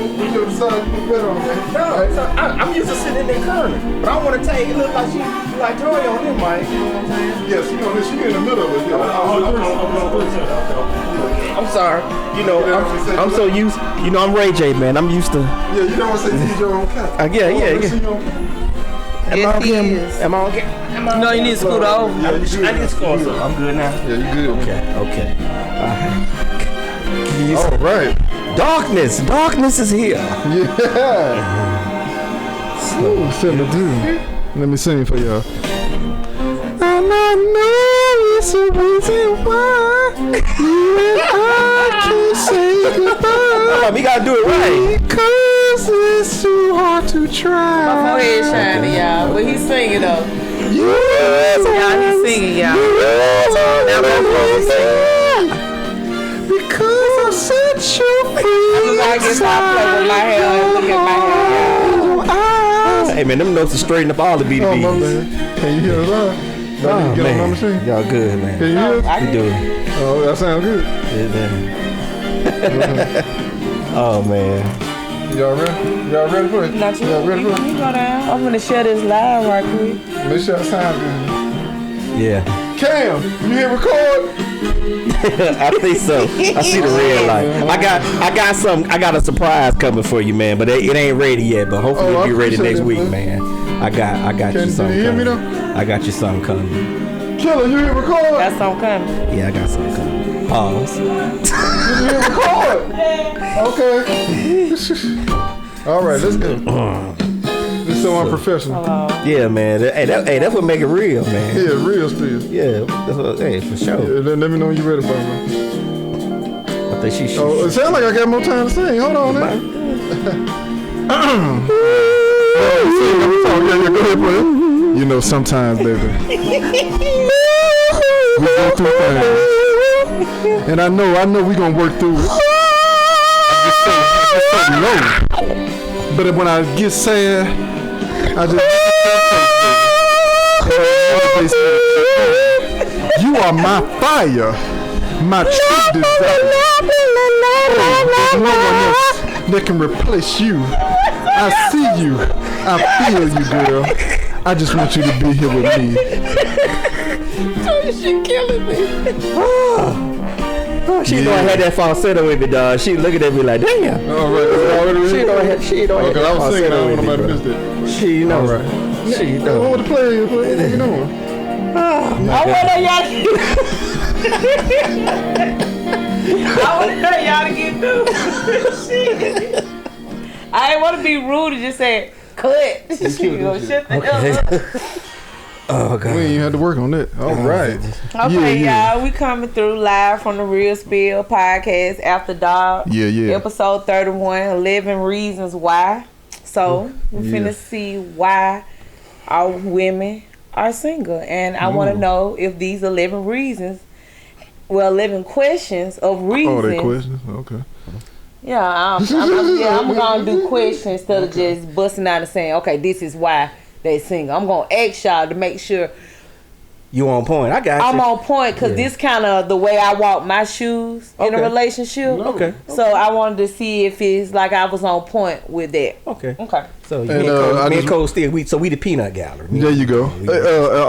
you decide you put better on that. No, I'm used to sitting in that corner, but I want to take it. Look like she like Tori on him, Mike. You know what I'm saying? Yes, you know, she in the middle of it. I'm sorry. You know, I'm so used. You know, I'm Ray J, man. I'm used to. Yeah, you don't want to say you your own cat. Yeah. Am I okay? No, you need to scoot over. Yeah, you good. I need to scoot over. I'm good now. Yeah, you good. Okay. All right. Darkness is here. Yeah. So, let me sing for y'all. And I know it's a reason why you and I can't say goodbye. We gotta do it right. Because it's too hard to try. My forehead shining, y'all. But he's singing though. Yes, Y'all, he's singing, y'all. Now my phone singing. Because I'm such a free. I get my play with my hair and look at my hair. Hey man, them notes are straighten up all the BDBs. Oh, my man. Can you hear us live? Oh, get man. on my machine? Y'all good, man. Can you hear us? We do. Oh, that sounds good. Oh man. Y'all ready? Y'all ready for it? Not you. Y'all ready for it? You go down. I'm gonna share this live right quick. Make sure I sound good. Yeah. Cam, you hit record? I think so. I see the red light. I got a surprise coming for you, man. But it ain't ready yet. But hopefully it'll be ready next week, man. I got you something. Can you hear me coming. though? I got you something coming. Killer, you hit record? Got something coming. Yeah, I got something coming. Pause. You hit record? Okay. All right, let's go. This is so unprofessional. Yeah, man. Hey, that's what make it real, man. Yeah, real still. Yeah, that's what, hey, for sure. Yeah, let me know when you're ready, bro. I think she. Oh, it sounds like I got more time to sing. Hold on, man. Yeah, go ahead, bro. You know, sometimes, baby, we go through things, and I know we gonna work through it. I'm just so low. But when I get sad, I just you are my fire, my true desire. There's no one else that can replace you. I see you. I feel you, girl. I just want you to be here with me. She killing me. She know I had that falsetto with me, dog. She looking at me like, damn. All right, She don't have okay, I was singing. I don't want nobody to miss that. She know. All right. She I know. want to play. You know. I want y'all to get through. I ain't want to be rude and just say, cut. Shut the hell up. Oh, God. We ain't had to work on that. All right. Okay, y'all, we coming through live from the Real Spill podcast after dark. Yeah. Episode 31, 11 reasons why. So we finna see why our women are single, and I want to know if these 11 reasons, 11 questions of reasons. Oh, they questions. Okay. Yeah, I'm gonna do questions instead of just busting out and saying, okay, this is why they single. I'm gonna ask y'all to make sure you on point. I got you. I'm on point because this kind of the way I walk my shoes in a relationship. Okay. So I wanted to see if it's like I was on point with that. Okay. So And, me and Cole still we the peanut gallery. There you go.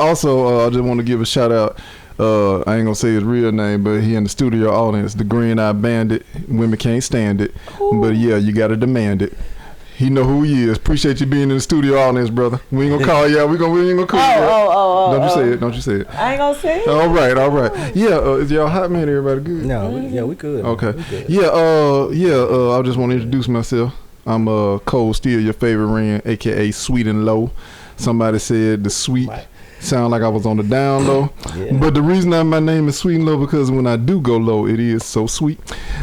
Also, I just want to give a shout out. I ain't gonna say his real name, but he in the studio audience, the Green Eye Bandit. Women can't stand it, but yeah, you gotta demand it. He know who he is. Appreciate you being in the studio audience, brother. We ain't gonna call you out. We ain't gonna call you out. Don't you say it. I ain't gonna say it. All right. Yeah, is y'all hot, man? Everybody good? No, we good. Okay. We good. I just want to introduce myself. I'm Cole Steele, your favorite ring, aka Sweet and Low. Somebody said the sweet sound like I was on the down low. Yeah. But the reason my name is Sweet and Low because when I do go low, it is so sweet.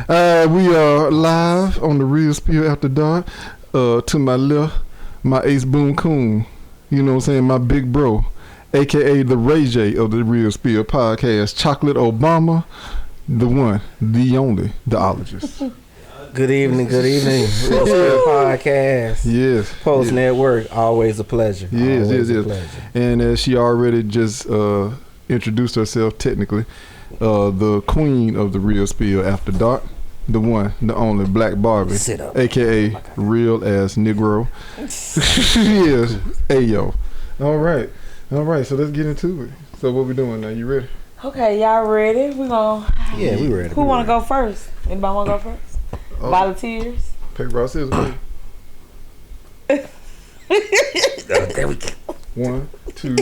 We are live on the Real Spill After Dark. To my left, my Ace Boone Coon, you know what I'm saying, my big bro, aka the Ray J of the Real Spill podcast, Chocolate Obama, the one, the only, the ologist. Good evening. Real Spill podcast. Yes. Post Network, always a pleasure. Yes. And as she already just introduced herself technically, the queen of the Real Spill After Dark. the one, the only Black Barbie, Sit up. aka real ass Negro. Yes, Ayo. All right. So let's get into it. So what we doing now? You ready? Okay, y'all ready? We gonna. Yeah, we ready. Who want to go first? Anybody want to go first? Volunteers. Paper, rock, scissors. There we go. 1, 2.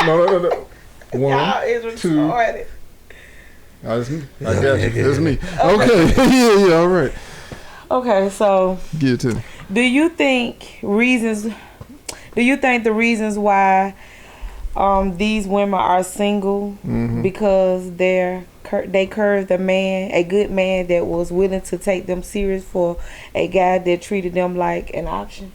No. 1, Y'all is 2. retarded. That's me. I got you. That's me. Okay. yeah. All right. Okay, so Give it to me. do you think the reasons why these women are single because they curved a good man that was willing to take them serious for a guy that treated them like an option?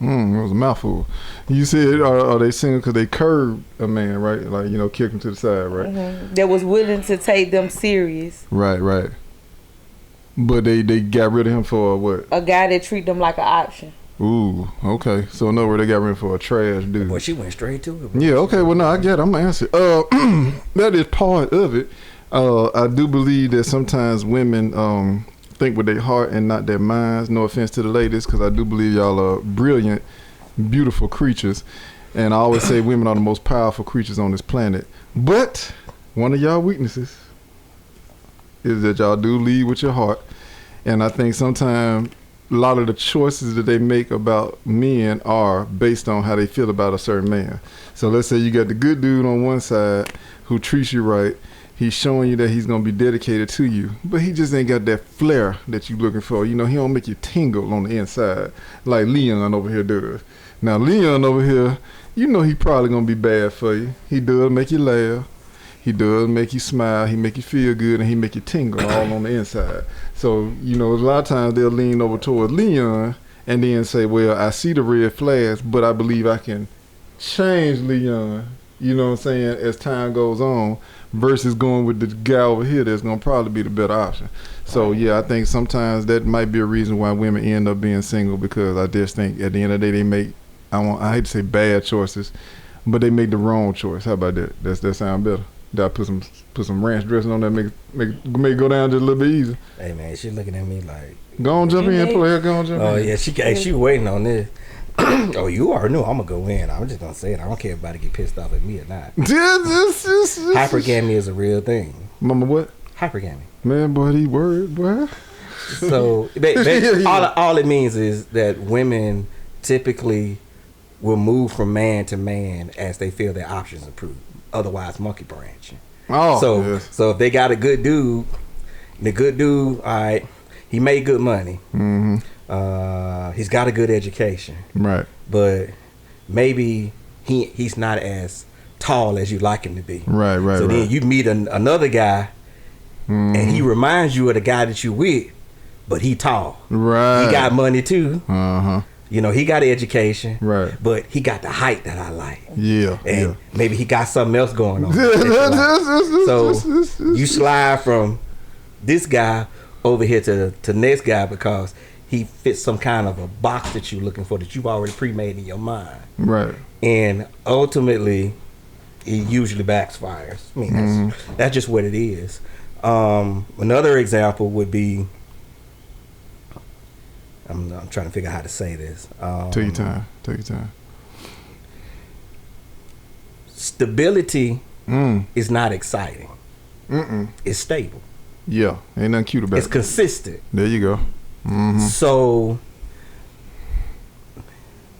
It was a mouthful. You said, are they single because they curved a man, right? Like, kick him to the side, right? That was willing to take them serious. Right. But they got rid of him for what? A guy that treat them like an option. Ooh, okay. So in other words, they got rid of him for a trash dude. Boy, she went straight to it. Bro. Yeah, okay. Well, no, I get it. I'm going to answer. That is part of it. I do believe that sometimes women think with their heart and not their minds. No offense to the ladies, because I do believe y'all are brilliant, beautiful creatures. And I always say women are the most powerful creatures on this planet. But one of y'all weaknesses is that y'all do lead with your heart. And I think sometimes a lot of the choices that they make about men are based on how they feel about a certain man. So let's say you got the good dude on one side who treats you right. He's showing you that he's going to be dedicated to you, but he just ain't got that flair that you're looking for. He don't make you tingle on the inside like Leon over here does. Now, Leon over here, he probably going to be bad for you. He does make you laugh. He does make you smile. He make you feel good, and he make you tingle all on the inside. So, a lot of times they'll lean over towards Leon and then say, well, I see the red flags, but I believe I can change Leon, as time goes on, versus going with the guy over here that's going to probably be the better option. So, yeah, I think sometimes that might be a reason why women end up being single, because I just think at the end of the day they make, I hate to say bad choices, but they make the wrong choice. How about that? That sound better? Did I put some ranch dressing on that, make it go down just a little bit easier? Hey, man, she looking at me like... Go on, jump in, player. Go on, jump in. Oh, yeah, she waiting on this. Oh, you already knew I'm going to go in. I'm just going to say it. I don't care if anybody get pissed off at me or not. Hypergamy is a real thing. Mama, what? Hypergamy. Man, boy, he worried, boy. So, all it means is that women typically will move from man to man as they feel their options improve. Otherwise, monkey branching. Oh, yes. So if they got a good dude, all right, he made good money. Mm-hmm. He's got a good education. Right. But maybe he's not as tall as you like him to be. Right. So then you meet another guy, and he reminds you of the guy that you with, but he tall. Right. He got money too. Uh-huh. He got an education, right? But he got the height that I like. Yeah, and maybe he got something else going on. So you slide from this guy over here to the next guy because he fits some kind of a box that you're looking for that you've already pre-made in your mind. Right. And ultimately, it usually backfires. I mean, that's just what it is. Another example would be. I'm trying to figure out how to say this. Take your time. Stability is not exciting. It's stable. Yeah, ain't nothing cute about it. It's consistent. There you go. Mm-hmm. So,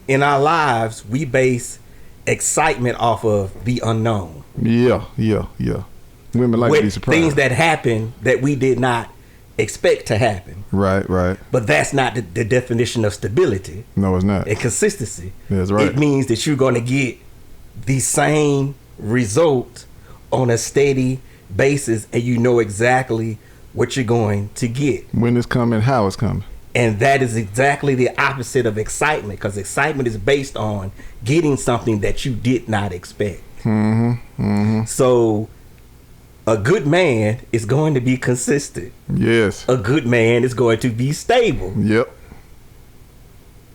in our lives, we base excitement off of the unknown. Yeah. Women like to be surprised. Things that happen that we did not expect to happen. Right. But that's not the definition of stability. No, it's not. And consistency. That's right. It means that you're going to get the same result on a steady basis, and you know exactly what you're going to get. When it's coming, how it's coming. And that is exactly the opposite of excitement, because excitement is based on getting something that you did not expect. So a good man is going to be consistent. Yes. A good man is going to be stable. Yep.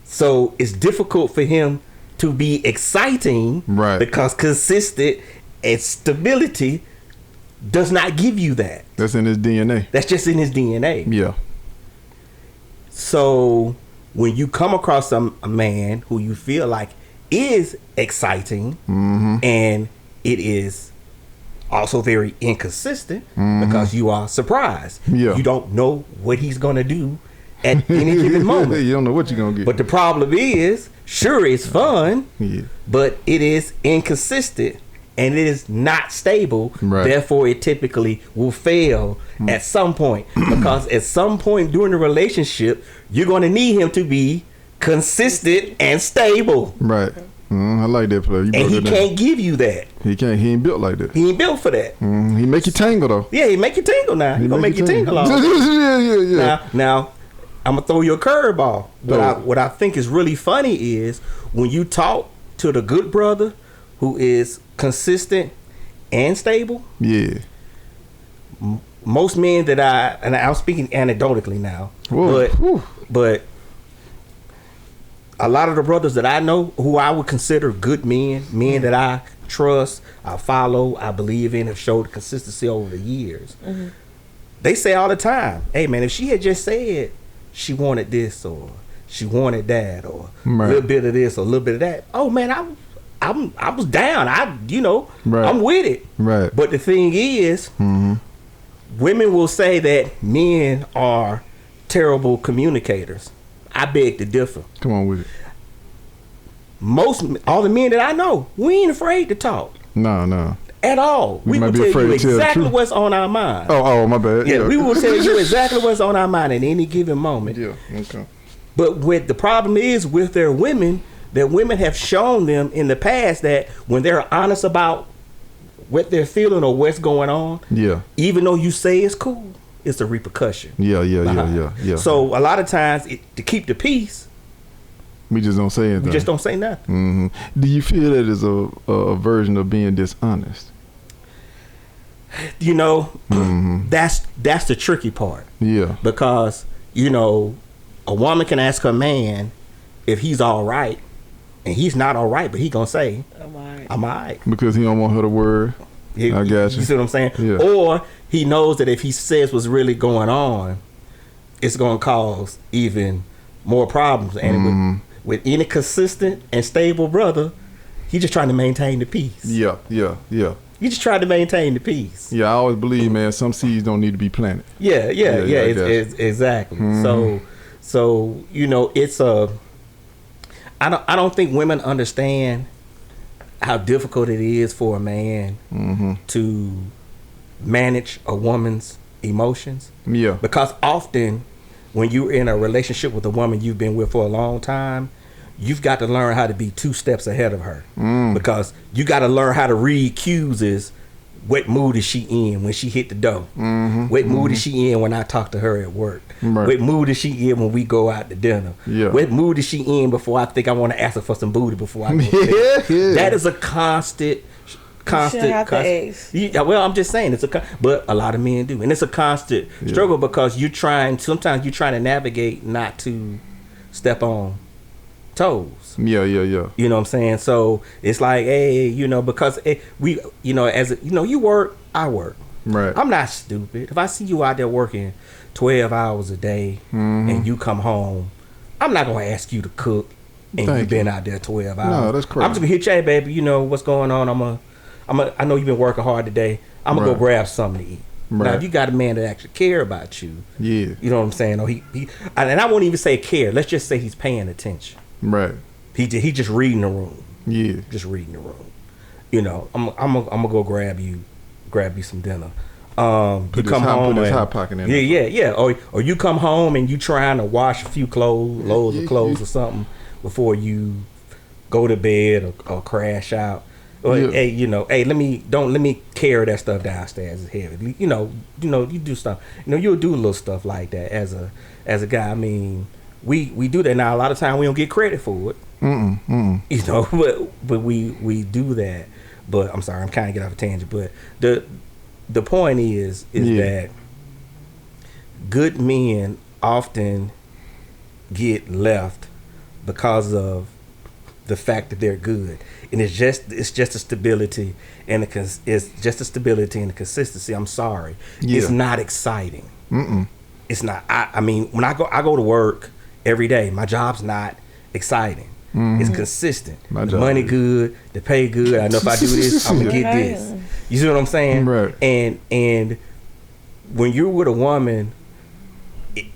So it's difficult for him to be exciting, right? Because consistent and stability does not give you that. That's in his DNA. That's just in his DNA. Yeah. So when you come across a man who you feel like is exciting, and it is also very inconsistent, because you are surprised. Yeah. You don't know what he's going to do at any given moment. You don't know what you're going to get. But the problem is, sure, it's fun, but it is inconsistent and it is not stable. Right. Therefore, it typically will fail at some point, because at some point during the relationship, you're going to need him to be consistent and stable. Right. I like that play. And he can't give you that. He can't. He ain't built like that. He ain't built for that. He make you tangle though. Yeah, he make you tingle now. He gonna make you tingle off. Yeah. Now, I'm gonna throw you a curveball. What I think is really funny is when you talk to the good brother who is consistent and stable. Yeah. Most men that and I'm speaking anecdotally now, but a lot of the brothers that I know who I would consider good men that I trust, I follow, I believe in, have showed consistency over the years. They say all the time, hey man, if she had just said she wanted this or she wanted that or a little bit of this or a little bit of that, oh man, I was down. I'm with it. Right. But the thing is, women will say that men are terrible communicators. I beg to differ. Come on with it. All the men that I know, we ain't afraid to talk. No. At all. We will tell you exactly what's on our mind. Oh, my bad. Yeah, we will tell you exactly what's on our mind at any given moment. Yeah, okay. But what the problem is with their women, that women have shown them in the past that when they're honest about what they're feeling or what's going on, even though you say it's cool, it's a repercussion. Yeah. So a lot of times, to keep the peace, we just don't say anything. We just don't say nothing. Do you feel that is a version of being dishonest? That's the tricky part. Yeah. Because, a woman can ask her man if he's all right, and he's not all right, but he gonna say, I'm all right. Because he don't want her to worry. I got you. You see what I'm saying? Yeah. Or he knows that if he says what's really going on, it's gonna cause even more problems. And with any consistent and stable brother, he just trying to maintain the peace. Yeah. You just trying to maintain the peace. Yeah, I always believe, man, some seeds don't need to be planted. Yeah, exactly. So it's I don't think women understand how difficult it is for a man to manage a woman's emotions. Yeah. Because often when you're in a relationship with a woman you've been with for a long time, you've got to learn how to be 2 steps ahead of her. Because you got to learn how to read cues. What mood is she in when she hit the door? What mood is she in when I talk to her at work? What mood is she in when we go out to dinner? What mood is she in before I think I want to ask her for some booty before I go to bed? That is a constant. Well, I'm just saying but a lot of men do, and it's a constant struggle because sometimes you're trying to navigate not to step on toes. Yeah. You know what I'm saying? So it's like, hey, because we, you work, I work. Right. I'm not stupid. If I see you out there working 12 hours a day and you come home, I'm not gonna ask you to cook and you've been out there 12 hours. No, that's crazy. I'm just gonna hit you, hey, baby, what's going on? I know you've been working hard today. I'm gonna go grab something to eat. Right. Now, if you got a man that actually care about you, you know what I'm saying? Or he and I won't even say care. Let's just say he's paying attention. Right. He just reading the room. Yeah. Just reading the room. I'm gonna go grab you some dinner. You come home. Put his hot pocket in. Yeah. Or you come home and you trying to wash a few loads of clothes or something before you go to bed or crash out. Or, hey, let me carry that stuff downstairs. It's heavy. You do stuff. You'll do little stuff like that as a guy. I mean, we do that now. A lot of time we don't get credit for it. But we do that. But I'm sorry, I'm kind of getting off a tangent. But the point is that good men often get left because of the fact that they're good, and it's just a stability and it's just a stability and a consistency. I'm sorry, it's not exciting. It's not. I mean, when I go to work every day, my job's not exciting. It's consistent. The money good, the pay good. I know if I do this, I'm gonna get this. You see what I'm saying? Right. And when you're with a woman,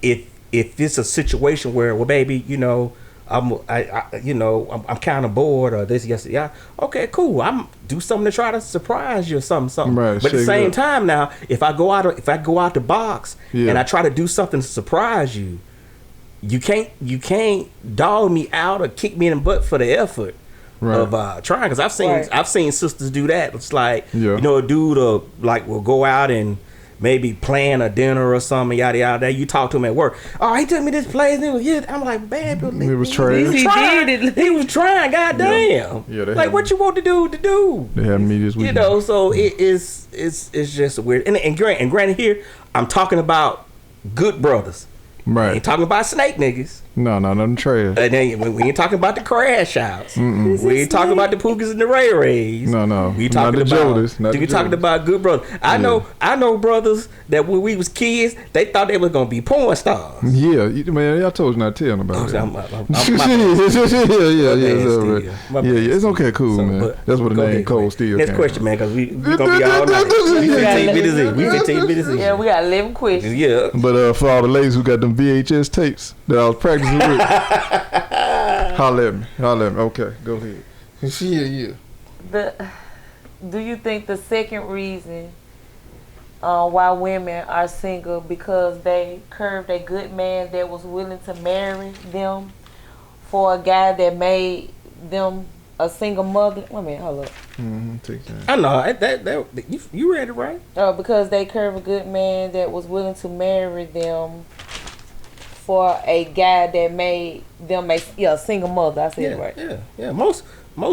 if it's a situation where, well, baby, you know, I'm kind of bored or this, yes, yeah. Okay, cool. I'm do something to try to surprise you or something. Right, but at the same time, now, if I go out the box and I try to do something to surprise you, you can't dog me out or kick me in the butt for the effort of trying. Because I've seen sisters do that. It's like you know, a dude will go out and maybe plan a dinner or something, yada yada. You talk to him at work. Oh, he took me this place. And it was, I'm like, man, it was trash. He was trying. Goddamn. Yeah, like what you want to do? They had me this weekend. You know, so it's just weird. And granted, here I'm talking about good brothers. Right. Ain't talking about snake niggas. No, nothing trash. And then we ain't talking about the crash outs. We ain't talking about the Pookas and the Ray Rays. No. We talking talking about good brothers. I know brothers that when we was kids, they thought they was gonna be porn stars. Yeah, man, I told you not to tell nobody. Yeah. It's okay, cool, so, man. That's what the name Cold Steel. Next question, man, because we gonna be all night. We 15 minutes in. 15 minutes in. Yeah, we got 11 questions. Yeah. But for all the ladies who got them VHS tapes that I was practicing with, holla at me. Okay, go ahead. Do you think the second reason why women are single because they curved a good man that was willing to marry them for a guy that made them a single mother? Wait a minute, hold up. Take time. I know that you read it right. Because they curved a good man that was willing to marry them for a guy that made them a single mother. I said it right. Yeah. Most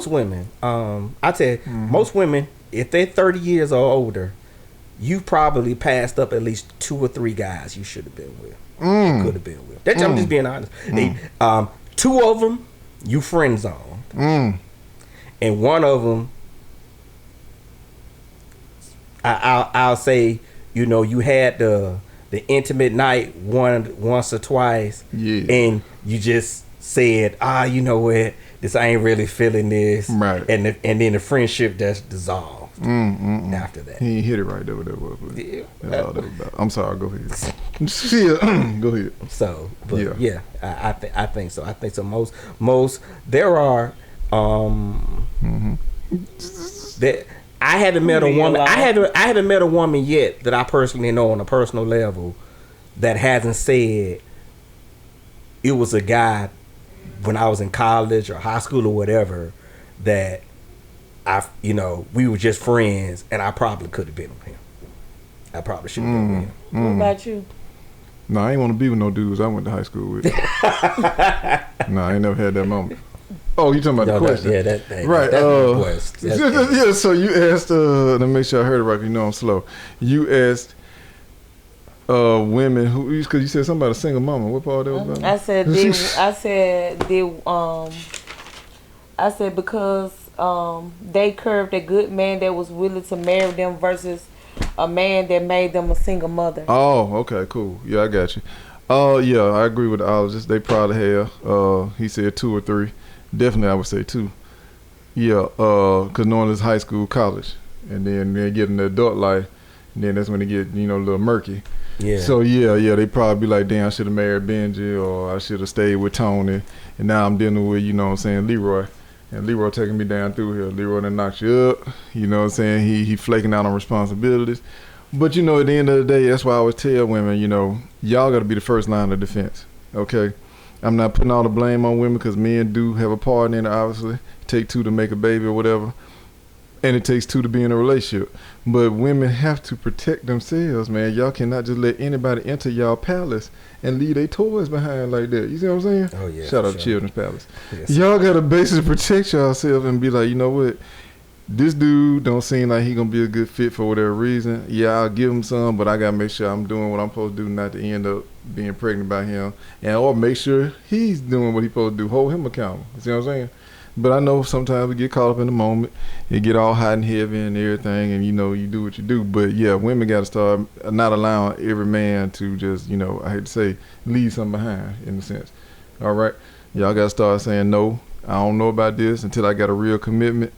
women, I tell you, most women, if they're 30 years or older, you probably passed up at least 2 or 3 guys you should have been with. You could have been with. I'm just being honest. 2 of them you friend zoned, and 1 of them, I'll say, you know, you had the intimate night once or twice, and you just said, you know what, this I ain't really feeling this, right? And then the friendship just dissolved after that. He ain't hit it right there. I'm sorry. Go ahead. Go ahead. So, but I think so. I think so. Most there are that. I haven't met a woman. I haven't met a woman yet that I personally know on a personal level that hasn't said it was a guy when I was in college or high school or whatever that we were just friends and I probably could have been with him. I probably should have been with him. What about you? No, I ain't want to be with no dudes I went to high school with. No, I ain't never had that moment. Oh, you talking about the question? Right. Yeah. So you asked. Let me make sure I heard it right. You know I'm slow. You asked women who, because you said something about a single mama. What part that was about? I said because they curved a good man that was willing to marry them versus a man that made them a single mother. Oh, okay, cool. Yeah, I got you. Yeah, I agree with the ologist. They probably have. He said 2 or 3. Definitely, I would say 2. Yeah, because knowing it's high school, college, and then they get in the adult life, and then that's when they get, a little murky. Yeah. So yeah, they probably be like, damn, I should have married Benji, or I should have stayed with Tony, and now I'm dealing with, Leroy, and Leroy taking me down through here. Leroy done knocked you up, he flaking out on responsibilities. But at the end of the day, that's why I always tell women, y'all got to be the first line of defense, okay? I'm not putting all the blame on women because men do have a part in it, obviously. It takes 2 to make a baby or whatever. And it takes 2 to be in a relationship. But women have to protect themselves, man. Y'all cannot just let anybody enter y'all palace and leave their toys behind like that. You see what I'm saying? Oh, yeah. Shout out to Children's Palace. Yes. Y'all got to basically protect yourself and be like, you know what? This dude don't seem like he gonna be a good fit for whatever reason. Yeah, I'll give him some, but I gotta make sure I'm doing what I'm supposed to do not to end up being pregnant by him, or make sure he's doing what he's supposed to do. Hold him accountable. You see what I'm saying? But I know sometimes we get caught up in the moment. It get all hot and heavy and everything, and you do what you do. But yeah, women got to start not allowing every man to just, I hate to say, leave something behind in a sense. All right, y'all got to start saying no. I don't know about this until I got a real commitment.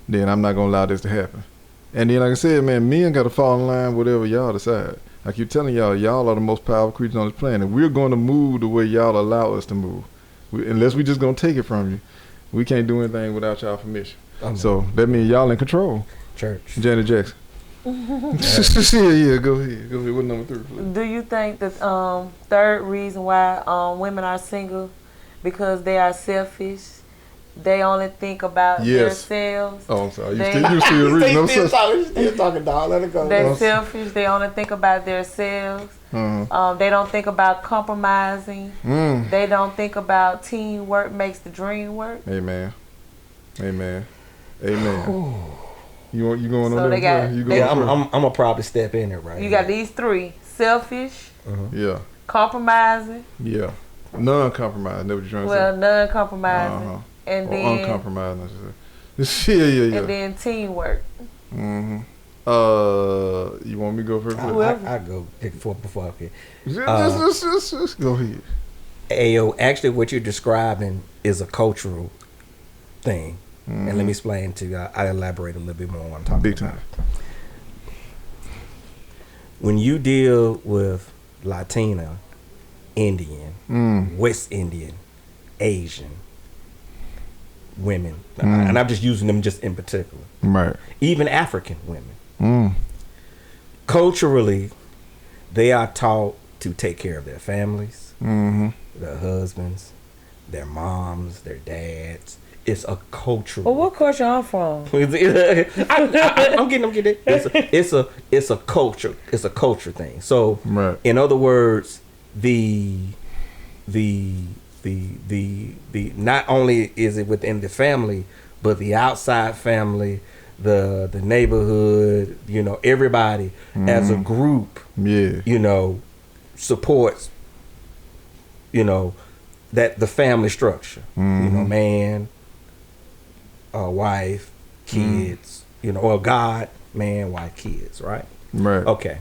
Then I'm not gonna allow this to happen. And then, like I said, man, men got to fall in line whatever y'all decide. I keep telling y'all are the most powerful creatures on this planet. We're going to move the way y'all allow us to move. Unless we just going to take it from you. We can't do anything without y'all permission. So that means y'all in control. Church. Janet Jackson. yeah, go ahead. What number 3, please? Do you think the third reason why women are single, because they are selfish? They only think about themselves. Oh, I'm sorry. You still reading? I'm still talking, dog. Let it go. They're selfish. They only think about themselves. They don't think about compromising. They don't think about teamwork makes the dream work. Amen. You going so on there? Yeah, I'm gonna probably step in it right. You got these 3: selfish, yeah, compromising, yeah, non-compromising. That's what you're trying to say. Well, non-compromising, and then uncompromising. I should say. Yeah. And then teamwork. You want me to go first? I go before I get. Just go ahead. Ayo, actually, what you're describing is a cultural thing. And let me explain to you. I elaborate a little bit more on what I'm talking Big about. time. When you deal with Latina, Indian, West Indian, Asian women, and I'm just using them just in particular. Right. Even African women. Culturally, they are taught to take care of their families, their husbands, their moms, their dads. It's a culture. Well, what culture I'm from? I'm getting it. It's a culture. It's a culture thing. So, in other words, the not only is it within the family, but the outside family, the neighborhood, everybody as a group, supports, that the family structure, man, wife, kids, or God, man, wife, kids, right? Right. Okay.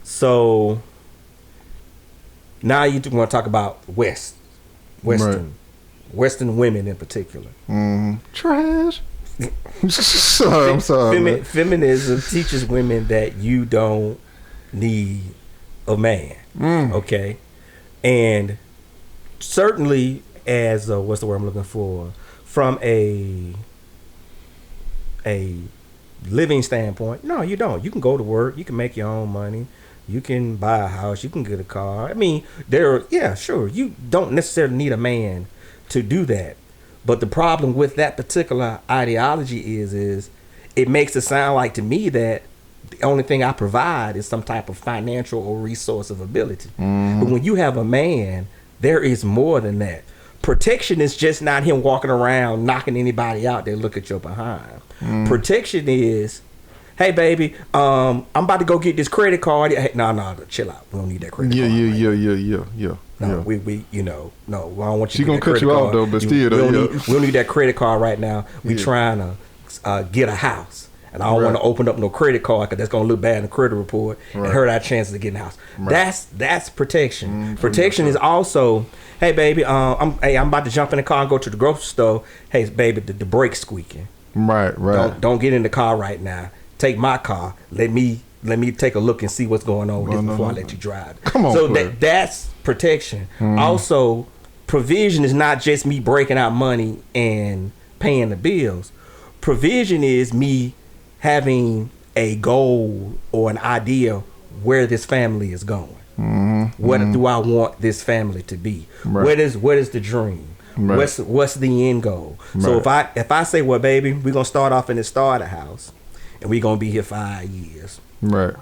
So now you want to talk about Western women in particular. Trash. I'm sorry. Feminism teaches women that you don't need a man. Okay. And certainly as what's the word I'm looking for? From a living standpoint, no, you don't. You can go to work, you can make your own money, you can buy a house, you can get a car. I mean, sure, you don't necessarily need a man to do that. But the problem with that particular ideology is it makes it sound like to me that the only thing I provide is some type of financial or resource of ability. But when you have a man, there is more than that. Protection is just not him walking around knocking anybody out that look at your behind. Protection is, hey baby, I'm about to go get this credit card. Hey, no, chill out. We don't need that credit card. Yeah. No, we no, I don't want you. She gonna cut you off though, but still, we don't need that credit card right now. We trying to get a house. And I don't want to open up no credit card because that's going to look bad in the credit report and hurt our chances of getting a house. That's protection. Protection is also, hey baby, I'm about to jump in the car and go to the grocery store. Hey baby, the brake's squeaking. Right. Don't get in the car right now. Take my car. Let me take a look and see what's going on with this before I let you drive. Come on. So that's protection. Also, provision is not just me breaking out money and paying the bills. Provision is me having a goal or an idea where this family is going. What do I want this family to be? What is the dream? What's the end goal? So if I say, well, baby, we're gonna start off in the starter house, and we're gonna be here 5 years,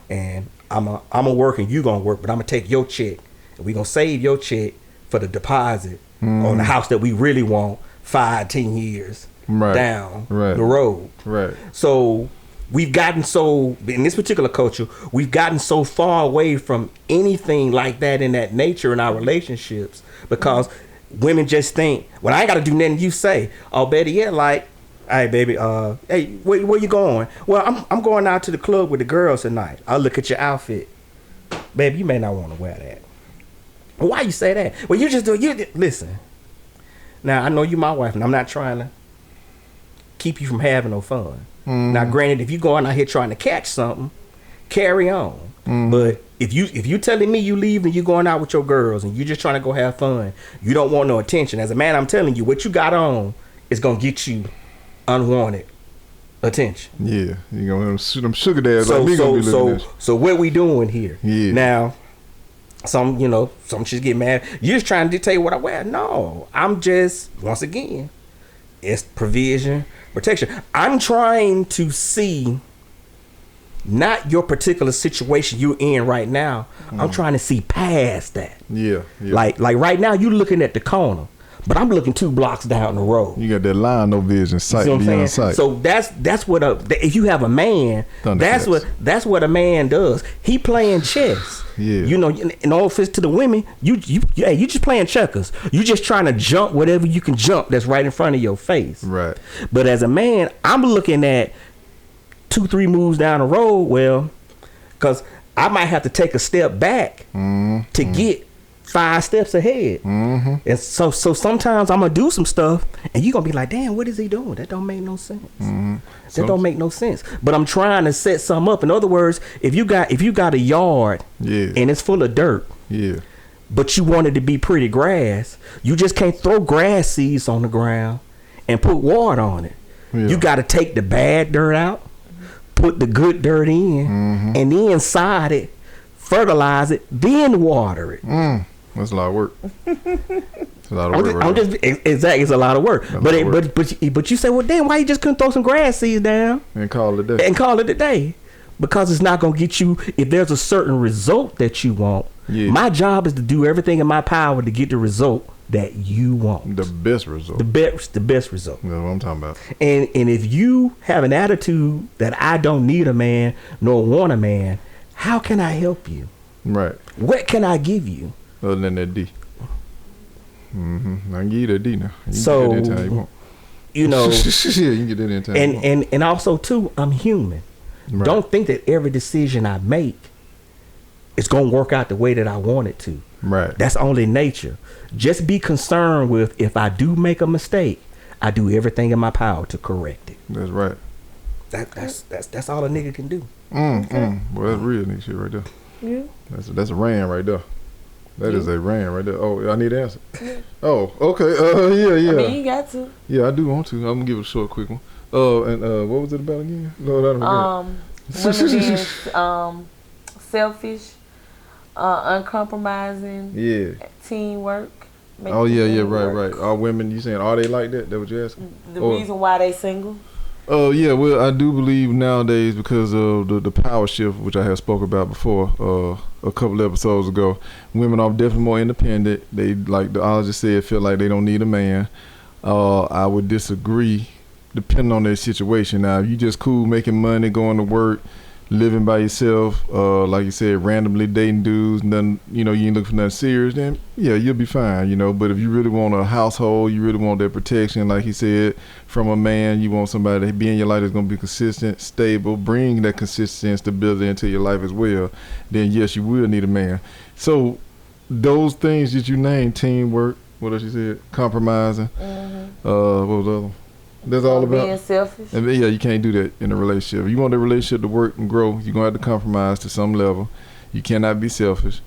and I'm a work and you gonna work, but I'm gonna take your check and we're gonna save your check for the deposit on the house that we really want 5-10 years down the road. So we've gotten so, in this particular culture, we've gotten so far away from anything like that in that nature in our relationships because women just think, well, I ain't got to do nothing you say. Oh, better yet, like, hey, baby, hey, where you going? Well, I'm going out to the club with the girls tonight. I'll look at your outfit. Baby, you may not want to wear that. Why you say that? Well, you just do, listen. Now, I know you my wife, and I'm not trying to keep you from having no fun. Now, granted, if you going out here trying to catch something, carry on. But if you telling me you leave and you going out with your girls and you just trying to go have fun, you don't want no attention. As a man, I'm telling you, what you got on is gonna get you unwanted attention. Yeah, you know them sugar dads like me gonna be looking at you. So what we doing here? Yeah. Now, some just get mad. You just trying to dictate what I wear. No, I'm just, once again, it's provision, protection. I'm trying to see not your particular situation you're in right now. I'm trying to see past that. Yeah. Like right now, you looking at the corner, but I'm looking 2 blocks down the road. You got that line, no vision, sight beyond sight. So that's what if you have a man, that's what a man does. He playing chess. Yeah. You know, in all offense to the women, you just playing checkers. You just trying to jump whatever you can jump that's right in front of your face. Right. But as a man, I'm looking at 2-3 moves down the road. Well, because I might have to take a step back to get 5 steps ahead. And so sometimes I'm gonna do some stuff and you're gonna be like, damn, what is he doing? That don't make no sense. That don't make no sense. But I'm trying to set something up. In other words, if you got a yard and it's full of dirt, but you want it to be pretty grass, you just can't throw grass seeds on the ground and put water on it. You got to take the bad dirt out, put the good dirt in, and then sod it, fertilize it, then water it. That's a lot of work. It's a lot of work. Exactly, it's a lot of work. But you say, well, damn, why you just couldn't throw some grass seeds down and call it a day? Because it's not gonna get you. If there's a certain result that you want, my job is to do everything in my power to get the result that you want. The best result. The best result. That's what I'm talking about. And if you have an attitude that I don't need a man nor want a man, how can I help you? Right. What can I give you? Other than that D. I can give you that D now. You can so, get that anytime you want. You know. Yeah, you can get that anytime you want. And also too, I'm human. Right. Don't think that every decision I make is gonna work out the way that I want it to. Right. That's only nature. Just be concerned with, if I do make a mistake, I do everything in my power to correct it. That's right. That's all a nigga can do. Well, that's real nigga shit right there. Yeah. That's a ran right there. That is a ran right there. Oh, I need to answer. Oh, okay. Yeah. I mean, you got to. Yeah, I do want to. I'm gonna give it a short, quick one. And what was it about again? Lord, I don't women being selfish, uncompromising, teamwork. Oh yeah, right. All women, you saying are they like that? That what you asking? The reason why they single. Oh yeah, well I do believe nowadays, because of the power shift, which I have spoke about before a couple episodes ago, women are definitely more independent. They, like the ologist said, feel like they don't need a man. I would disagree, depending on their situation. Now, if you just cool making money, going to work, living by yourself, like you said, randomly dating dudes, nothing, you ain't looking for nothing serious, then yeah, you'll be fine, But if you really want a household, you really want that protection, like he said, from a man, you want somebody to be in your life that's gonna be consistent, stable, bring that consistency and stability into your life as well, then yes, you will need a man. So those things that you named, teamwork, what else you said, compromising, what was the other one? That's all about being selfish. And yeah, you can't do that in a relationship. If you want the relationship to work and grow, you're gonna have to compromise to some level. You cannot be selfish,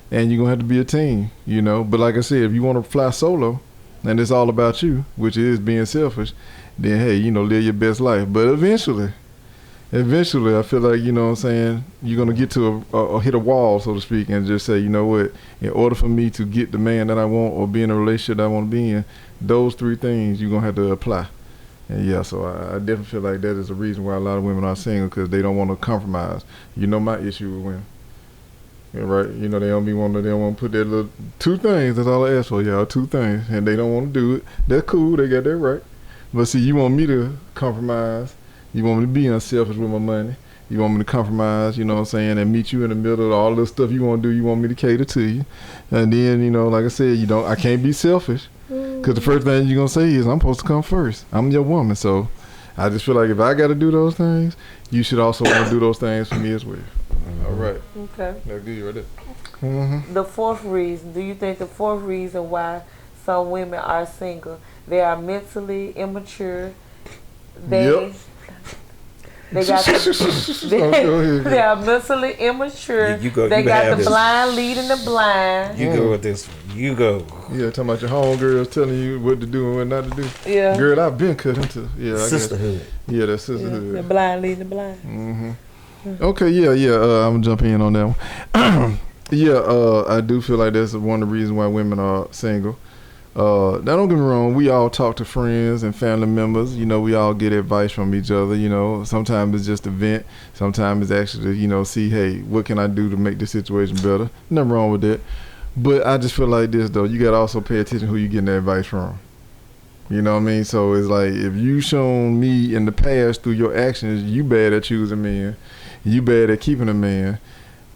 and you're gonna have to be a team. But like I said, if you want to fly solo, and it's all about you, which is being selfish, then hey, live your best life. But eventually, I feel like what I'm saying, you're gonna get to a hit a wall, so to speak, and just say, you know what? In order for me to get the man that I want or be in a relationship that I want to be in, those 3 things you're gonna have to apply. And yeah, so I definitely feel like that is the reason why a lot of women are single, because they don't want to compromise. My issue with women. Yeah, right? They don't want to put that little 2 things. That's all I ask for, y'all, 2 things. And they don't want to do it. That's cool. They got that right. But see, you want me to compromise. You want me to be unselfish with my money. You want me to compromise, you know what I'm saying, and meet you in the middle of all the stuff you want to do. You want me to cater to you. And then, you know, like I said, I can't be selfish. Because the first thing you're going to say is, I'm supposed to come first. I'm your woman. So I just feel like if I got to do those things, you should also want to do those things for me as well. All right. Okay. That's good right there. The fourth reason, do you think the fourth reason why some women are single, they are mentally immature, they Yep. they are mentally immature. They got the blind leading the blind. You go with this one. You go. Yeah, talking about your homegirls telling you what to do and what not to do. Yeah. Girl, I've been cut into. Sisterhood. Yeah, that's sisterhood. The blind leading the blind. Mm-hmm. Okay, yeah. I'm gonna jump in on that one. I do feel like that's one of the reasons why women are single. Now don't get me wrong, we all talk to friends and family members, you know, we all get advice from each other, you know, sometimes it's just a vent, sometimes it's actually, you know, see, hey, what can I do to make this situation better? Nothing wrong with that. But I just feel like this though, you gotta also pay attention who you getting that advice from. You know what I mean? So it's like, if you shown me in the past through your actions, you bad at choosing men, you bad at keeping a man,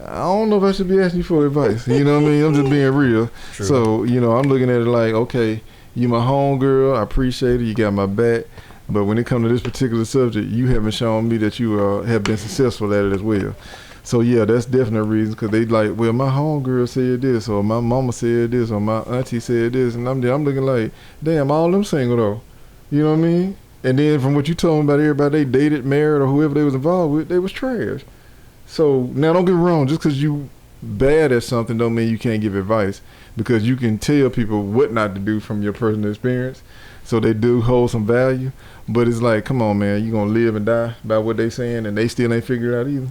I don't know if I should be asking you for advice. You know what I mean? I'm just being real. True. So, you know, I'm looking at it like, okay, you my homegirl, I appreciate it, you got my back. But when it comes to this particular subject, you haven't shown me that you have been successful at it as well. So, yeah, that's definitely a reason, because they like, well, my homegirl said this, or my mama said this, or my auntie said this, and I'm looking like, damn, all them single though. You know what I mean? And then from what you told me about everybody they dated, married, or whoever they was involved with, they was trash. So now don't get me wrong, just because you bad at something don't mean you can't give advice, because you can tell people what not to do from your personal experience. So they do hold some value, but it's like, come on, man, you gonna live and die by what they saying, and they still ain't figured it out either.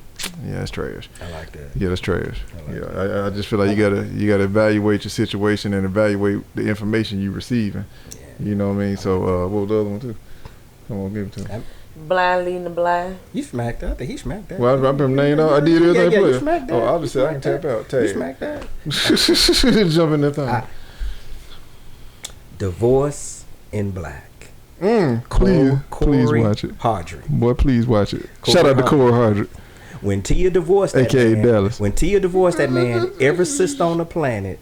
Yeah, that's trash. I like that. Yeah, that's trash. I just feel like you gotta evaluate your situation and evaluate the information you receiving. Yeah. You know what I mean? So what was the other one too? Come on, give it to me. Blind leading the blind. You smacked that. I think he smacked that. Well, I remember named out. I did everything you player. smacked that. Oh, obviously I can tap out. Tag. You smacked that. Jump in that thing. Divorce in Black. Please watch it. Hardry. Boy, please watch it. Corey Shout out to Corey Hardry. When Tia divorced that AKA man, Dallas. When Tia divorced that man, every sister on the planet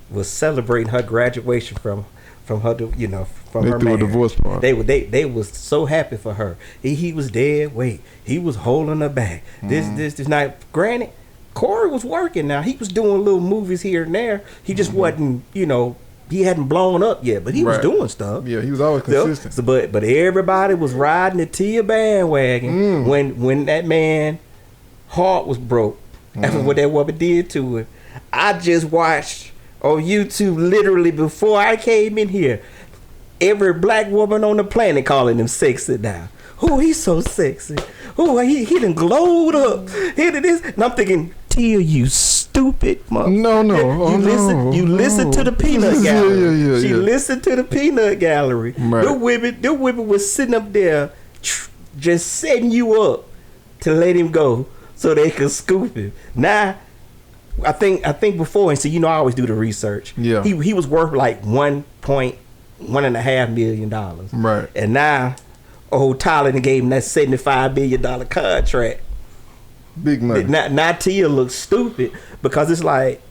was celebrating her graduation from her, you know, from they her threw man. a divorce party. They was so happy for her. He was dead. Wait, he was holding her back. This night. Granted, Corey was working. Now he was doing little movies here and there. He just wasn't, you know, he hadn't blown up yet, but he was doing stuff. Yeah, he was always consistent. So, but everybody was riding the Tia bandwagon when that man heart was broke after what that woman did to him. I just watched on YouTube literally before I came in here, every black woman on the planet calling him sexy now. Oh, he's so sexy. Oh, he done glowed up. He did this. And I'm thinking, Tia, you stupid mother. No. You listen to the peanut gallery. Yeah. She listened to the peanut gallery. Right. The women was sitting up there just setting you up to let him go so they could scoop him. Now, I think before, and so you know I always do the research. Yeah. He was worth like $1.5 million. Right. And now old Tyler gave him that $75 million contract. Big money. Now Tia looks stupid because it's like,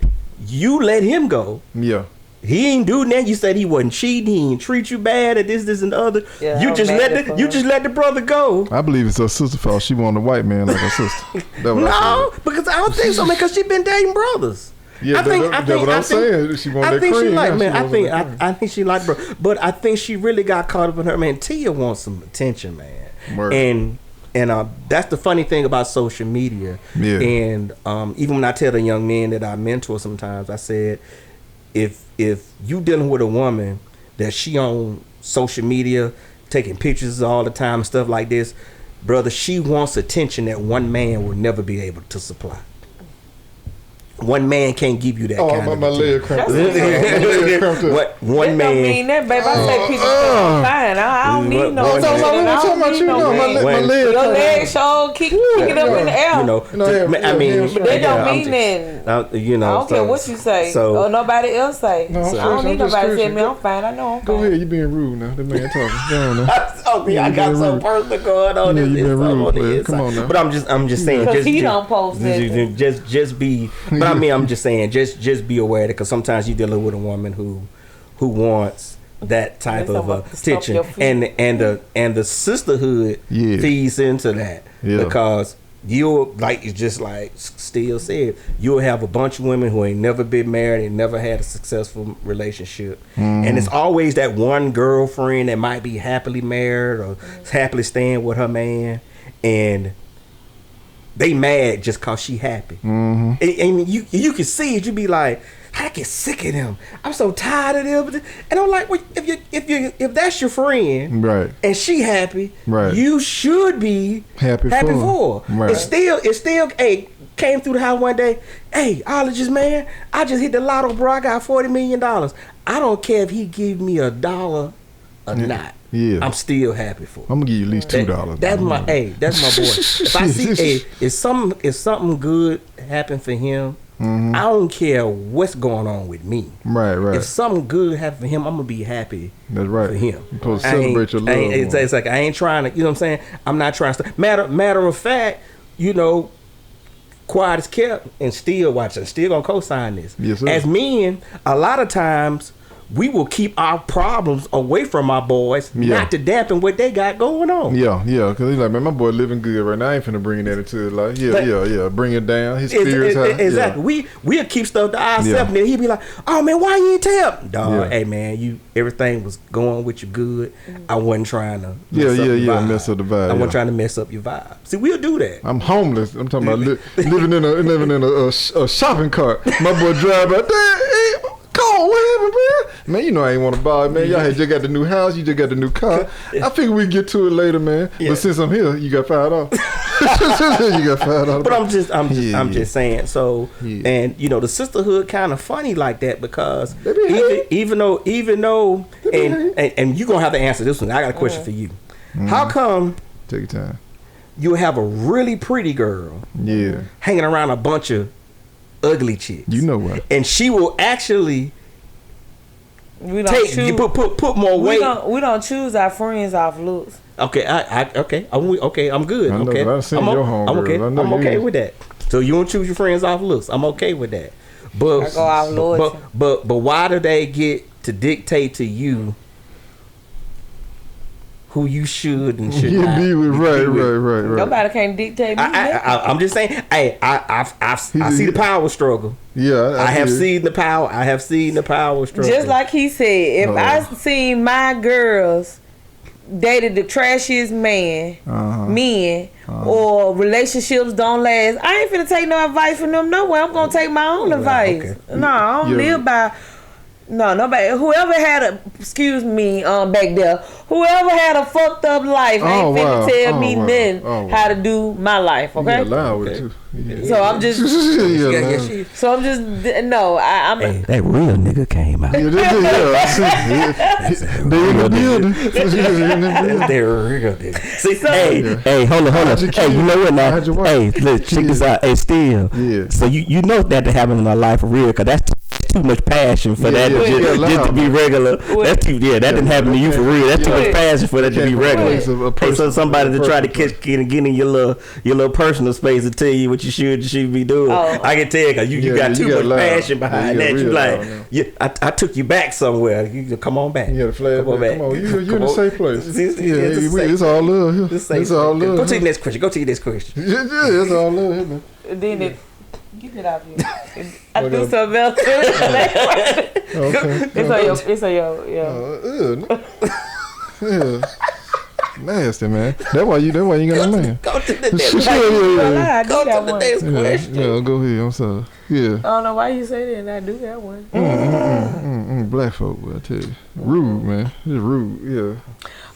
you let him go. Yeah. He ain't do nothing. You said he wasn't cheating. He ain't treat you bad at this, and the other. Yeah, you just let the brother go. I believe it's her sister's fault. She wanted a white man like her sister. No, because I don't think so, man. Because she been dating brothers. Yeah, that's what I'm saying. She wanted that cream. I think she liked bro, but I think she really got caught up in her. Man, Tia wants some attention, man. Word. And that's the funny thing about social media. Yeah. And even when I tell the young men that I mentor sometimes, I said, if you dealing with a woman that she on social media taking pictures all the time and stuff like this, brother, she wants attention that one man will never be able to supply. one man can't give you that kind of my leg cramped. One that man. Don't mean that, babe. I say people fine. I don't need no. I'm talking about you. My leg. Your leg show kick it up in the air. You know, I mean, but they don't mean that. You know, I don't care what you say or nobody else say. No, I don't need nobody to tell me I'm fine. I know I'm fine. Go ahead, you being rude now. The man talking. Go on now. I got some personal going on. Yeah, you been rude, man. Come on now. But I'm just saying. Because he don't post it. Just be. But I mean, I'm just saying. Just be aware that because sometimes you're dealing with a woman who wants that type of attention, and the sisterhood feeds into that because you'll it's just like Steele said, you'll have a bunch of women who ain't never been married and never had a successful relationship, and it's always that one girlfriend that might be happily married or happily staying with her man, and they mad just cause she happy. And you can see it. You be like, I get sick of them. I'm so tired of them. And I'm like, well, if that's your friend, right, and she happy, right, you should be happy for her. Right. It's still came through the house one day. Hey, ologist man, I just hit the lotto, bro. I got $40 million. I don't care if he give me $1 or not. Yeah, I'm still happy for him. I'm gonna give you at least $2. That's my boy. If I see if something good happen for him, I don't care what's going on with me. Right. If something good happen for him, I'm gonna be happy. That's right. For him, you're supposed to celebrate your love. It's like I ain't trying to. You know what I'm saying? I'm not trying to. Matter of fact, you know, quiet as kept and still watching. Still gonna co-sign this. Yes, sir. As men, a lot of times we will keep our problems away from our boys, not to dampen what they got going on. Yeah, because he's like, man, my boy living good right now. I ain't finna bring that into his life. Yeah, bring it down. His spirits high. Exactly. We'll keep stuff to ourselves, and then he'll be like, oh man, why you ain't tell? Dog, hey man, everything was going with you good. I wasn't trying to mess up the vibe. I wasn't trying to mess up your vibe. See, we'll do that. I'm homeless. I'm talking about living in a shopping cart. My boy drive out there. Cole, what happened, man? Man, you know I ain't want to buy it, man. Y'all had just got the new house, you just got the new car. I figure we get to it later, man. Yeah. But since I'm here, you got $5. You got $5. But I'm just saying. So, and you know, the sisterhood kind of funny like that because even though, and you gonna have to answer this one. I got a question for you. How come? Take your time. You have a really pretty girl, hanging around a bunch of ugly chicks. You know what? And she will actually put more weight. We don't choose our friends off looks. Okay, I'm good. I'm okay. I'm okay with that. So you don't choose your friends off looks. I'm okay with that. But I go off loyalty. But why do they get to dictate to you who you should and should not be with? Right. Nobody can dictate me. I'm just saying. Hey, I see the power struggle. Yeah, I have seen the power. I have seen the power struggle. Just like he said, if I seen my girls dated the trashiest men, or relationships don't last, I ain't finna take no advice from them. No way. I'm gonna take my own advice. Okay. No, I don't live by. No, nobody. Whoever had a, back there, whoever had a fucked up life ain't finna tell me nothing how to do my life. Okay. So I'm just. I'm. Hey, that real nigga came out. They in the building. They're real nigga. See, hey, hold on. Hey, you know what now? Hey, look, check this out. Hey, still. Yeah. So you know that to happen in our life for real, cause that's too much passion for that just to be regular. That's too, that didn't happen to you for real. That's too much passion for that to be regular. Hey, so somebody to try to get in your little personal space and tell you what you should be doing. I can tell because you got too much passion behind that. You like, I took you back somewhere. You come on back. Yeah, come on back. Come on, you're in a safe place. It's all love. It's all love. Go to the next question. Yeah, it's all love, man. Then it. Get it out here. I do something else. It's on your. Nasty, man. That's why you got no man. Go to the next question. Go to the next question. Yeah, go ahead. I'm sorry. Yeah. I don't know why you say that, and I do that one. Black folk, I tell you, rude, man. It's rude. Yeah.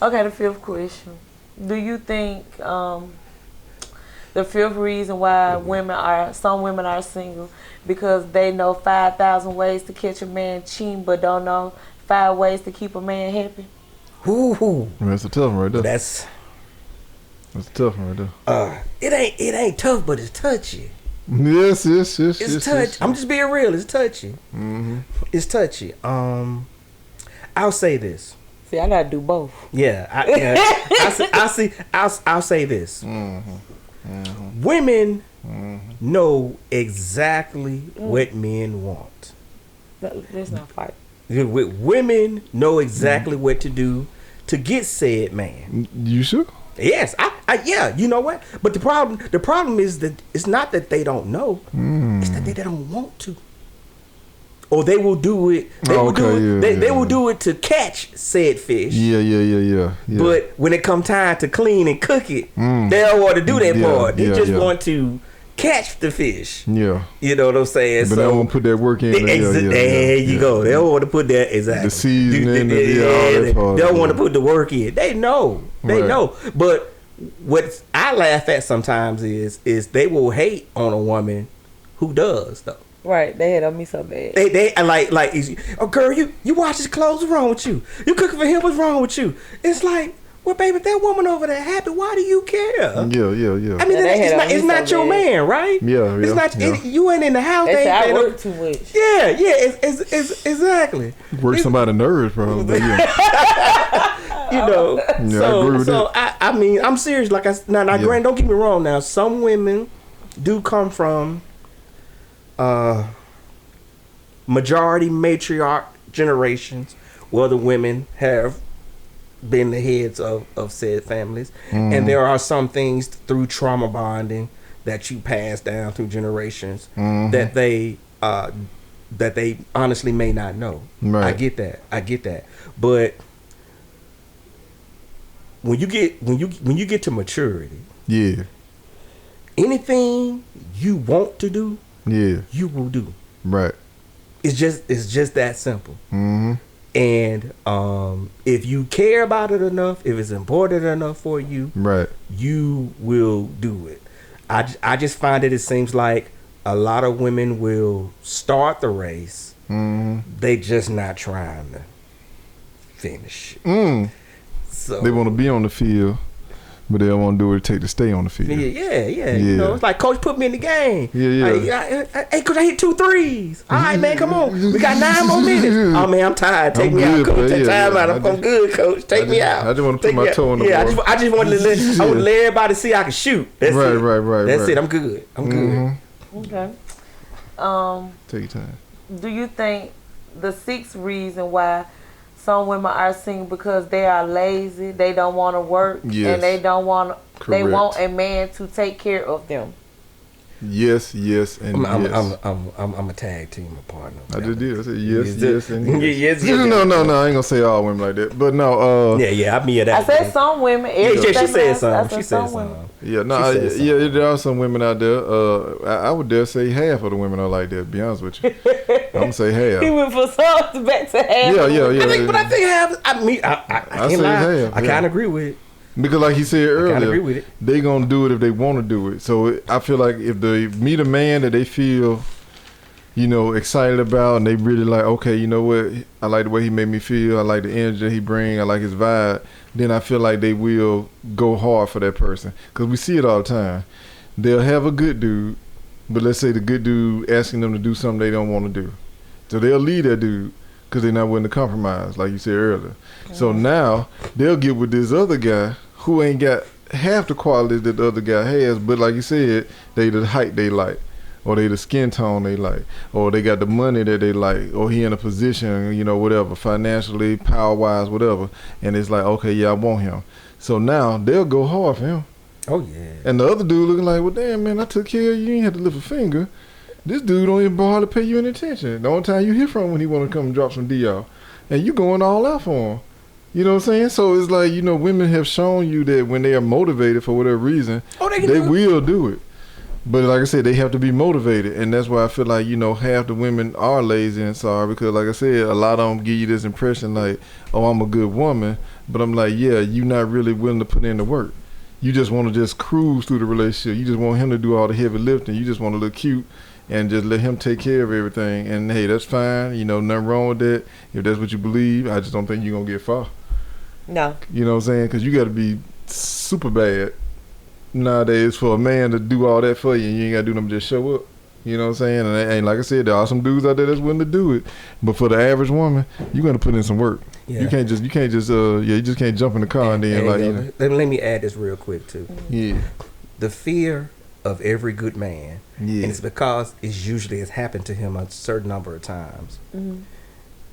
Okay, the fifth question. Do you think The fifth reason why some women are single, because they know 5,000 ways to catch a man cheating, but don't know 5 ways to keep a man happy. Ooh. That's a tough one right there. That's a tough one right there. It ain't tough, but it's touchy. Yes. It's touchy. Yes. I'm just being real. It's touchy. Mm-hmm. It's touchy. I'll say this. See, I gotta do both. Yeah. I'll say this. Mm-hmm. Mm-hmm. Women know exactly what men want. Let's not fight. Women know exactly what to do to get said man. You sure? Yes, yeah. You know what? But the problem is that it's not that they don't know. It's that they don't want to. Or they will do it. They will do it to catch said fish. Yeah. But when it come time to clean and cook it, they don't want to do that part. They just want to catch the fish. Yeah. You know what I'm saying? But they don't want to put that work in. There you go. They don't want to put that exactly. The seasoning. They don't want to put the work in. They know. They know. But what I laugh at sometimes is they will hate on a woman who does though. Right, they hate on me so bad. They like, oh girl, you wash his clothes. What's wrong with you? You cooking for him. What's wrong with you? It's like, well, baby, if that woman over there happy, why do you care? Yeah. I mean, it's not your man, right? Yeah. It's not. You ain't in the house. I work too much. Yeah. It's exactly. Work somebody's nerves, probably. You know. Yeah, I agree with that. I mean, I'm serious. Like Grant, don't get me wrong. Now, some women do come from majority matriarch generations where the women have been the heads of said families, and there are some things through trauma bonding that you pass down through generations that they honestly may not know. Right. I get that, but when you get to maturity, anything you want to do, you will do. Right. It's just that simple. And if you care about it enough, if it's important enough for you, right, you will do it. I just find it seems like a lot of women will start the race. They just not trying to finish. So they want to be on the field, but they don't want to do what it take to stay on the field. Yeah. You know, it's like, coach, put me in the game. Yeah. Hey, coach, I hit 2 threes. All right, man, come on. We got 9 more minutes. Oh man, I'm tired. Take me out, coach. Take time out. I'm good, coach. Take me out. I just want to put my toe on the ball. I just want to let everybody see I can shoot. That's it. Right. That's it. I'm good. Okay. Take your time. Do you think the 6th reason why some women are single because they are lazy, they don't want to work, and they don't want they want a man to take care of them? Yes, and yes. I'm a tag team partner. I just did. I said yes, and yes. No, I ain't gonna say all women like that, but no. I mean that. I said some women. She said some. She said some. Yeah, no, there are some women out there. I would dare say half of the women are like that. To be honest with you, I'm gonna say half. He went for some back to half. Yeah. But I think half. I can't lie. Half, I kind of agree with it. Because like he said earlier, I agree with it. They gonna do it if they want to do it. So I feel like if they meet a man that they feel, excited about, and they really like, okay, you know what, I like the way he made me feel, I like the energy that he bring, I like his vibe, then I feel like they will go hard for that person. Because we see it all the time. They'll have a good dude, but let's say the good dude asking them to do something they don't want to do. So they'll leave that dude because they're not willing to compromise, like you said earlier. So now they'll get with this other guy who ain't got half the qualities that the other guy has, but like you said, they the height they like, or they the skin tone they like, or they got the money that they like, or he in a position, whatever, financially, power-wise, whatever. And it's like, okay, yeah, I want him. So now they'll go hard for him. Oh, yeah. And the other dude looking like, well, damn, man, I took care of you. You ain't had to lift a finger. This dude don't even bother to pay you any attention. The only time you hear from him when he want to come and drop some D out. And you going all out for him. You know what I'm saying? So it's like, women have shown you that when they are motivated for whatever reason, they will do it. But like I said, they have to be motivated. And that's why I feel like, half the women are lazy and sorry. Because like I said, a lot of them give you this impression like, oh, I'm a good woman. But I'm like, yeah, you're not really willing to put in the work. you just want to just cruise through the relationship. You just want him to do all the heavy lifting. You just want to look cute and just let him take care of everything. And hey, that's fine. You know, nothing wrong with that. If that's what you believe, I just don't think you're going to get far. No. You know what I'm saying? Because you got to be super bad nowadays for a man to do all that for you, and you ain't got to do them, just show up. You know what I'm saying? And like I said, there are some dudes out there that's willing to do it. But for the average woman, you're going to put in some work. Yeah. You just can't jump in the car and then like, you know. Let me add this real quick too. Yeah. The fear of every good man, yeah. and it's because it's happened to him a certain number of times.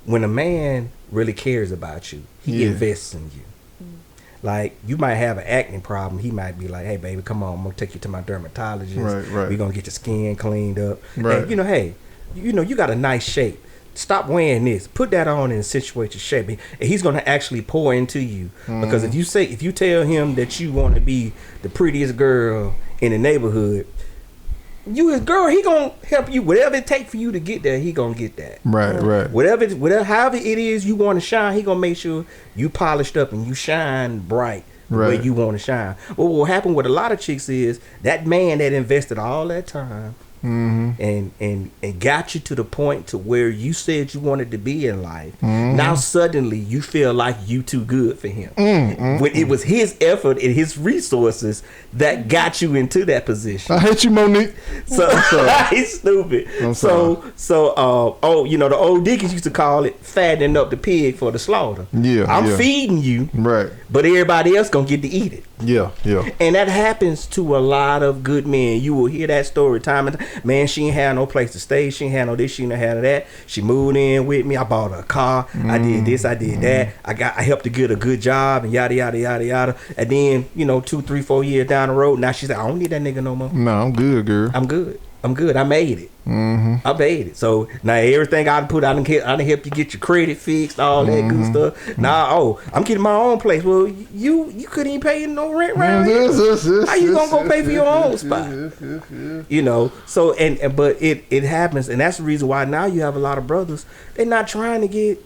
When a man really cares about you, he invests in you. Like, you might have an acne problem. He might be like, hey, baby, come on. I'm going to take you to my dermatologist. Right. We're going to get your skin cleaned up. Right. And, hey, you got a nice shape. Stop wearing this. Put that on and accentuate your shape. And he's going to actually pour into you. Because if you tell him that you want to be the prettiest girl in the neighborhood, you his girl, he gonna help you. Whatever it take for you to get there, he gonna get that. Right. Whatever, however it is you want to shine, he gonna make sure you polished up and you shine bright the way you want to shine. Well, what happened with a lot of chicks is that man that invested all that time and got you to the point to where you said you wanted to be in life. Now suddenly you feel like you too good for him. When it was his effort and his resources that got you into that position. I hate you, Monique. So he's stupid. So the old deacons used to call it fattening up the pig for the slaughter. I'm feeding you, right? But everybody else gonna get to eat it. Yeah. And that happens to a lot of good men. You will hear that story time and time. Man, she ain't had no place to stay. She ain't had no this. She ain't had no that. She moved in with me. I bought her a car. I did this. I did that. I helped her get a good job and yada yada yada yada. And then 2, 3, 4 years down the road, now she's like, I don't need that nigga no more. No, I'm good, girl. I'm good. I made it. I made it. So now everything I done help you get your credit fixed, all that good stuff. Now, I'm getting my own place. Well, you couldn't even pay no rent around here. How you gonna go pay for your own spot? So but it happens, and that's the reason why now you have a lot of brothers. They're not trying to get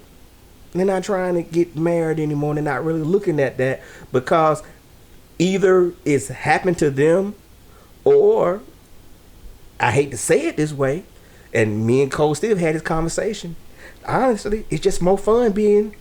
married anymore. They're not really looking at that because either it's happened to them, or I hate to say it this way, and me and Cole still had this conversation. Honestly, it's just more fun being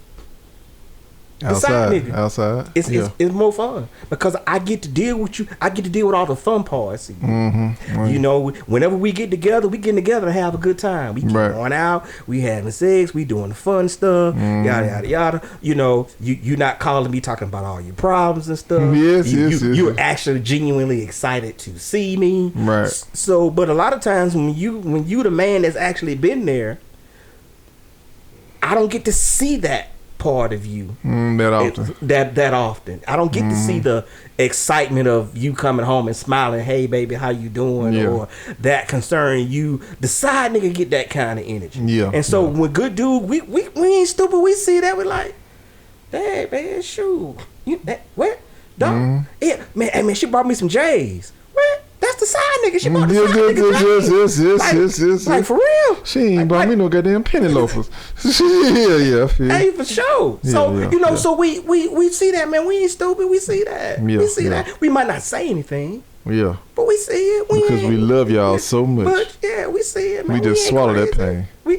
outside. It's more fun because I get to deal with you. I get to deal with all the fun parts. Whenever we get together to have a good time. We keep going out. We having sex. We doing the fun stuff. Yada yada yada. You're not calling me talking about all your problems and stuff. You're actually genuinely excited to see me. Right. So, but a lot of times when you the man that's actually been there, I don't get to see that part of you that often. I don't get to see the excitement of you coming home and smiling, hey baby, how you doing, or that concern you. The side nigga get that kind of energy. And so when good dude, we ain't stupid. We see that, we like, hey man, shoot, what? Dog? Yeah, man, she brought me some J's. What? That's the side nigga. She bought the side nigga. Yes. Like for real. She ain't brought me no goddamn penny loafers. Yeah. Hey, for sure. So so we see that, man. We ain't stupid. We see that. We see that. We might not say anything. Yeah. But we see it. Because we love y'all so much. But we see it, man. We just swallow that pain. We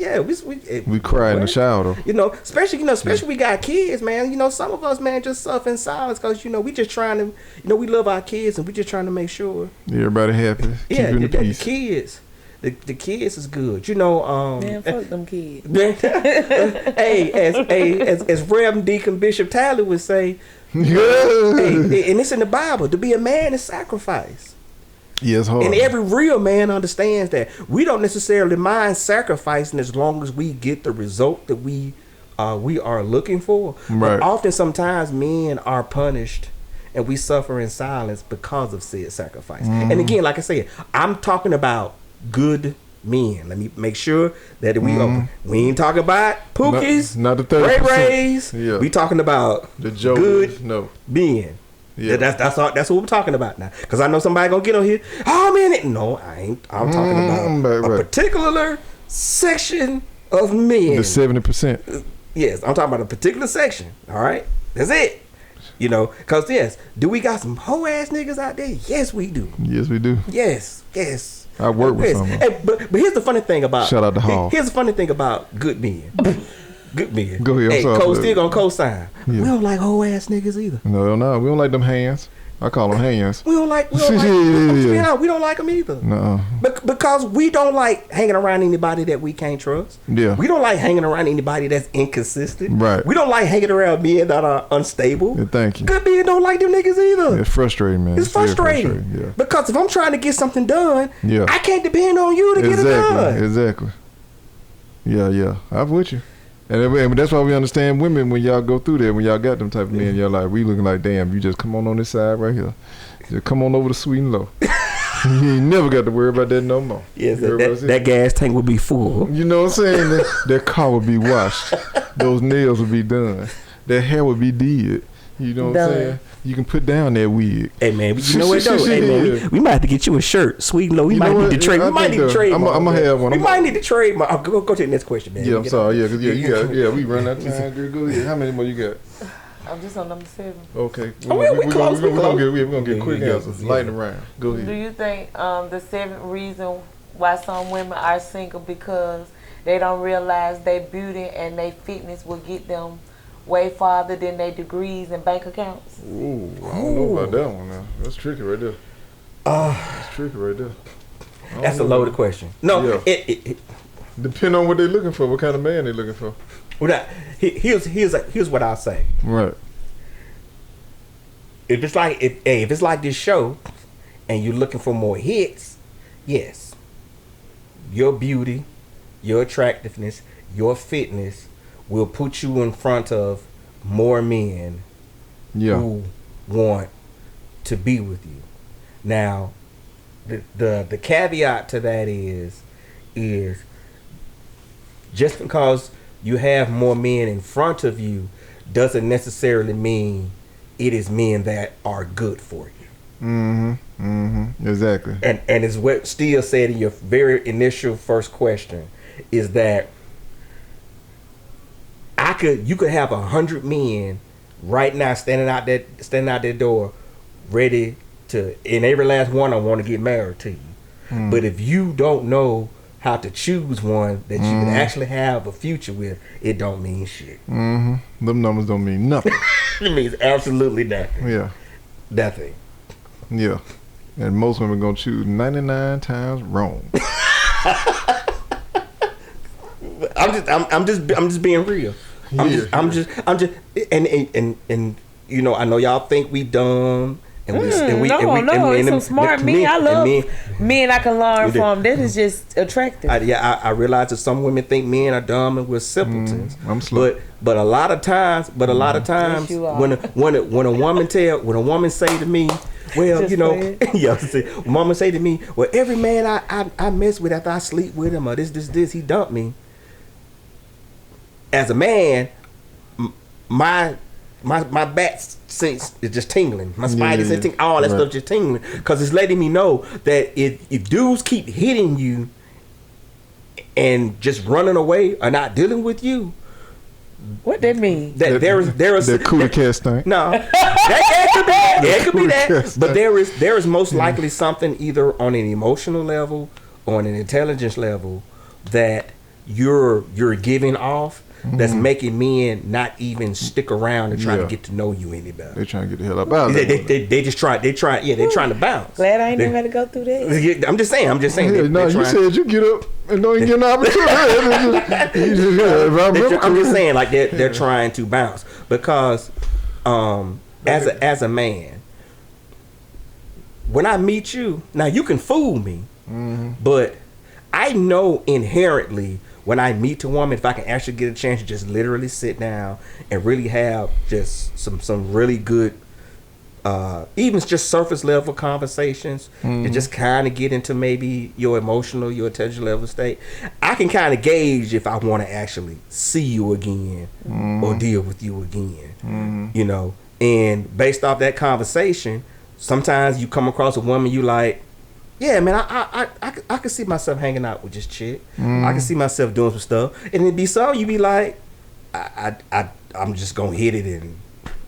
cry in the shower. Especially we got kids, man. Some of us, man, just suffer in silence because we just trying to, we love our kids and we just trying to make sure everybody happy. The kids is good. Man, fuck them kids. Hey, as Reverend Deacon Bishop Tyler would say, and it's in the Bible, to be a man is sacrifice. Yeah, it's hard. And every real man understands that. We don't necessarily mind sacrificing as long as we get the result that we are looking for. Right. But often sometimes men are punished and we suffer in silence because of said sacrifice. And again, like I said, I'm talking about good men. Let me make sure that we open. We ain't talking about Pookies, not the 30%. Ray Rays. Yeah. We talking about the good men. Yeah. That's what we're talking about now. Because I know somebody gonna get on here. Oh man, no, I ain't. I'm talking about a particular section of men. The 70%. Yes, I'm talking about a particular section. All right, that's it. You know, because yes, do we got some hoe ass niggas out there? Yes, we do. Yes, we do. Yes. I work with some. But here's the funny thing about shout out to Hall. Here's the funny thing about good men. Good men. Go ahead. Hey, Cole still gonna co-sign. Yeah. We don't like hoe ass niggas either. No, we don't like them hands. I call them hands. We don't like we don't like them either. No. Because we don't like hanging around anybody that we can't trust. Yeah. We don't like hanging around anybody that's inconsistent. Right. We don't like hanging around men that are unstable. Yeah, thank you. Good men don't like them niggas either. It's frustrating, man. It's frustrating. Yeah. Because if I'm trying to get something done, yeah. I can't depend on you to get it done. Exactly. Yeah. I'm with you. And that's why we understand women when y'all go through there, when y'all got them type of men, y'all like, we looking like, damn, you just come on this side right here. Just come on over to sweet and low. You ain't never got to worry about that no more. Yes, that gas tank will be full. You know what I'm saying? That car will be washed. Those nails will be done. That hair will be did. You know what I'm saying? You can put down that wig. Hey man, you know what though? Hey man, we might have to get you a shirt, sweet and low. We might need to trade. We might need to trade. I'm gonna have one. We might need to trade. Go to the next question, man. Yeah, I'm sorry. Yeah, cause you got. Yeah, we run out of time. Go ahead. How many more you got? I'm just on number 7. Okay. We close. We're gonna get quick answers. Lightning round. Go ahead. Do you think the 7th reason why some women are single because they don't realize their beauty and their fitness will get them way farther than their degrees and bank accounts? Ooh, I don't know about that one now. That's tricky right there. That's tricky right there. That's a loaded question. No, it depend on what they're looking for. What kind of man they're looking for. Well, here's what I'll say. Right. If it's like this show, and you're looking for more hits, yes, your beauty, your attractiveness, your fitness will put you in front of more men who want to be with you. Now, the caveat to that is just because you have more men in front of you doesn't necessarily mean it is men that are good for you. Exactly. And it's what Steele said in your very initial first question is that you could have 100 men right now standing out that door ready to, and every last one I want to get married to you. But if you don't know how to choose one that you can actually have a future with, it don't mean shit. Them numbers don't mean nothing. It means absolutely nothing. Yeah. Nothing. Yeah. And most women gonna choose 99 times wrong. I'm just being real. I'm just and you know, I know y'all think we dumb. It's some smart men. I love men I can learn from. That is just attractive. I realize that some women think men are dumb and we're simpletons. I'm slow. But a lot of times, yes, when a woman say to me, well, you know, mama say to me, well, every man I mess with after I sleep with him or this, he dumped me. As a man, my back sense is just tingling. My spidey sense, all that stuff just tingling, because it's letting me know that if dudes keep hitting you and just running away or not dealing with you, what that mean? That there is that cootie cast thing. No, that could be that. But there is most likely something either on an emotional level or on an intelligence level that you're giving off. That's making men not even stick around and try to get to know you any better. They trying to get the hell up out of it. They're trying to bounce. Glad I ain't never had to go through that. I'm just saying. Yeah, you said you get up and don't even get an opportunity. I'm just saying, like they're trying to bounce because as a man, when I meet you, now you can fool me, but I know inherently when I meet a woman, if I can actually get a chance to just literally sit down and really have just some really good, even just surface level conversations, and just kind of get into maybe your emotional, your attention level state, I can kind of gauge if I want to actually see you again or deal with you again, you know. And based off that conversation, sometimes you come across a woman you like, yeah, man, I could see myself hanging out with this chick. I can see myself doing some stuff, and it'd be some you be like, I'm just gonna hit it and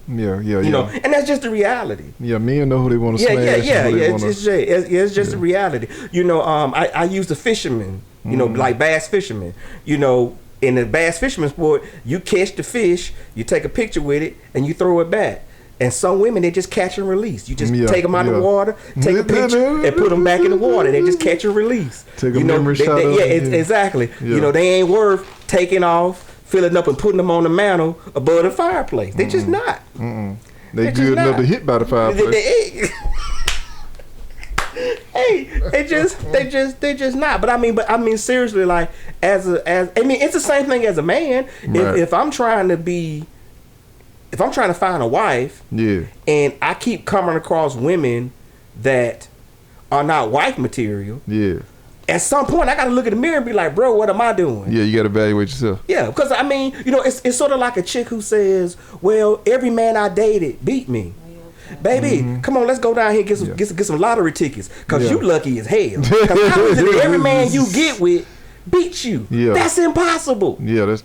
Yeah. You know, and that's just the reality. Yeah, men know who they want to smash. It's just the reality. You know, I use the fishermen. You know, like bass fishermen. You know, in the bass fisherman sport, you catch the fish, you take a picture with it, and you throw it back. And some women, they just catch and release. You just take them out of the water, take a picture, and put them back in the water. They just catch and release. Take a memory shot. Exactly. Yeah. You know, they ain't worth taking off, filling up, and putting them on the mantle above the fireplace. They just not. They good enough to hit by the fireplace. They just not. But I mean, seriously, like it's the same thing as a man. Right. If I'm trying to find a wife, and I keep coming across women that are not wife material, at some point I got to look in the mirror and be like, bro, what am I doing? Yeah, you got to evaluate yourself. Yeah, because I mean, you know, it's sort of like a chick who says, well, every man I dated beat me. Baby, come on, let's go down here and get some lottery tickets, because you lucky as hell. Because how is it every man you get with beat you? Yeah. That's impossible. Yeah, that's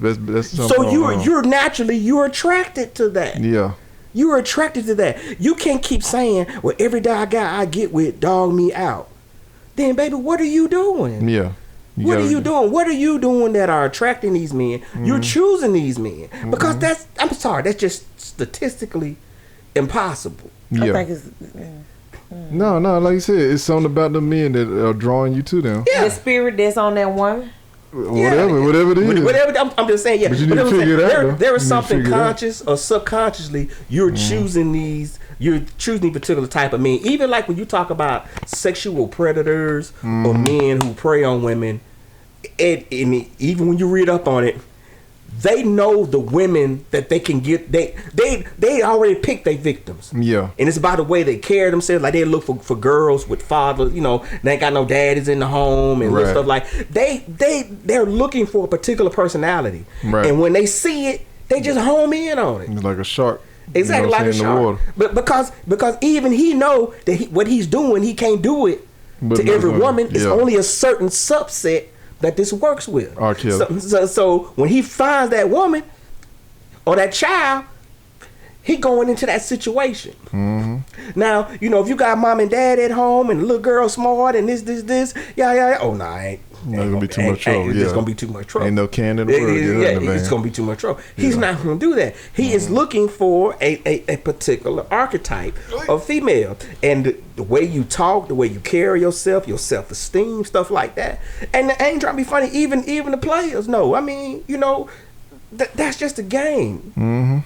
so you're naturally attracted to that. Yeah. You're attracted to that. You can't keep saying, well, every guy I get with dog me out. Then baby, what are you doing? Yeah. What are you doing? What are you doing that are attracting these men? You're choosing these men. Because that's just statistically impossible. Yeah. I think it's No, like you said, it's something about the men that are drawing you to them. The spirit that's on that woman. Whatever it is. Whatever, I'm just saying, But you need to figure it out. There is something conscious or subconsciously you're choosing these particular type of men. Even like when you talk about sexual predators or men who prey on women, and even when you read up on it, they know the women that they can get. They already picked their victims. Yeah. And it's about the way they carry themselves. Like they look for girls with fathers, you know, they ain't got no daddies in the home and stuff like. They're looking for a particular personality. Right. And when they see it, they just home in on it. It's like a shark. Exactly, like a shark. But because even he know that what he's doing, he can't do it to every woman. It's only a certain subset that this works with. So when he finds that woman or that child, he going into that situation. Now, you know, if you got mom and dad at home and the little girl smart and this, oh no, ain't gonna be too much trouble. It's gonna be too much trouble. Ain't no can in the world. It's gonna be too much trouble. He's not gonna do that. He is looking for a particular archetype of female, and the way you talk, the way you carry yourself, your self-esteem, stuff like that. And I ain't trying to be funny. Even the players know. I mean, you know, that's just a game.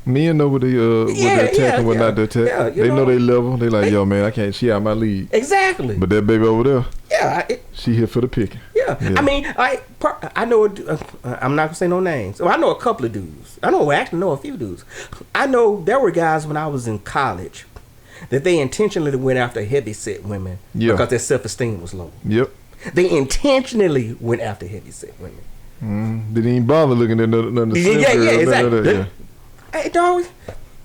Men know what they're attacking, what not to attack. Yeah, they know they level. They like, yo, man, I can't. She out my league. Exactly. But that baby over there, she here for the picking. Yeah. I mean, I know. I'm not gonna say no names. Well, I know a couple of dudes. I actually know a few dudes. I know there were guys when I was in college that they intentionally went after heavy-set women because their self-esteem was low. Yep. They intentionally went after heavy-set women. Didn't even bother looking at none of the exactly. Hey, dog.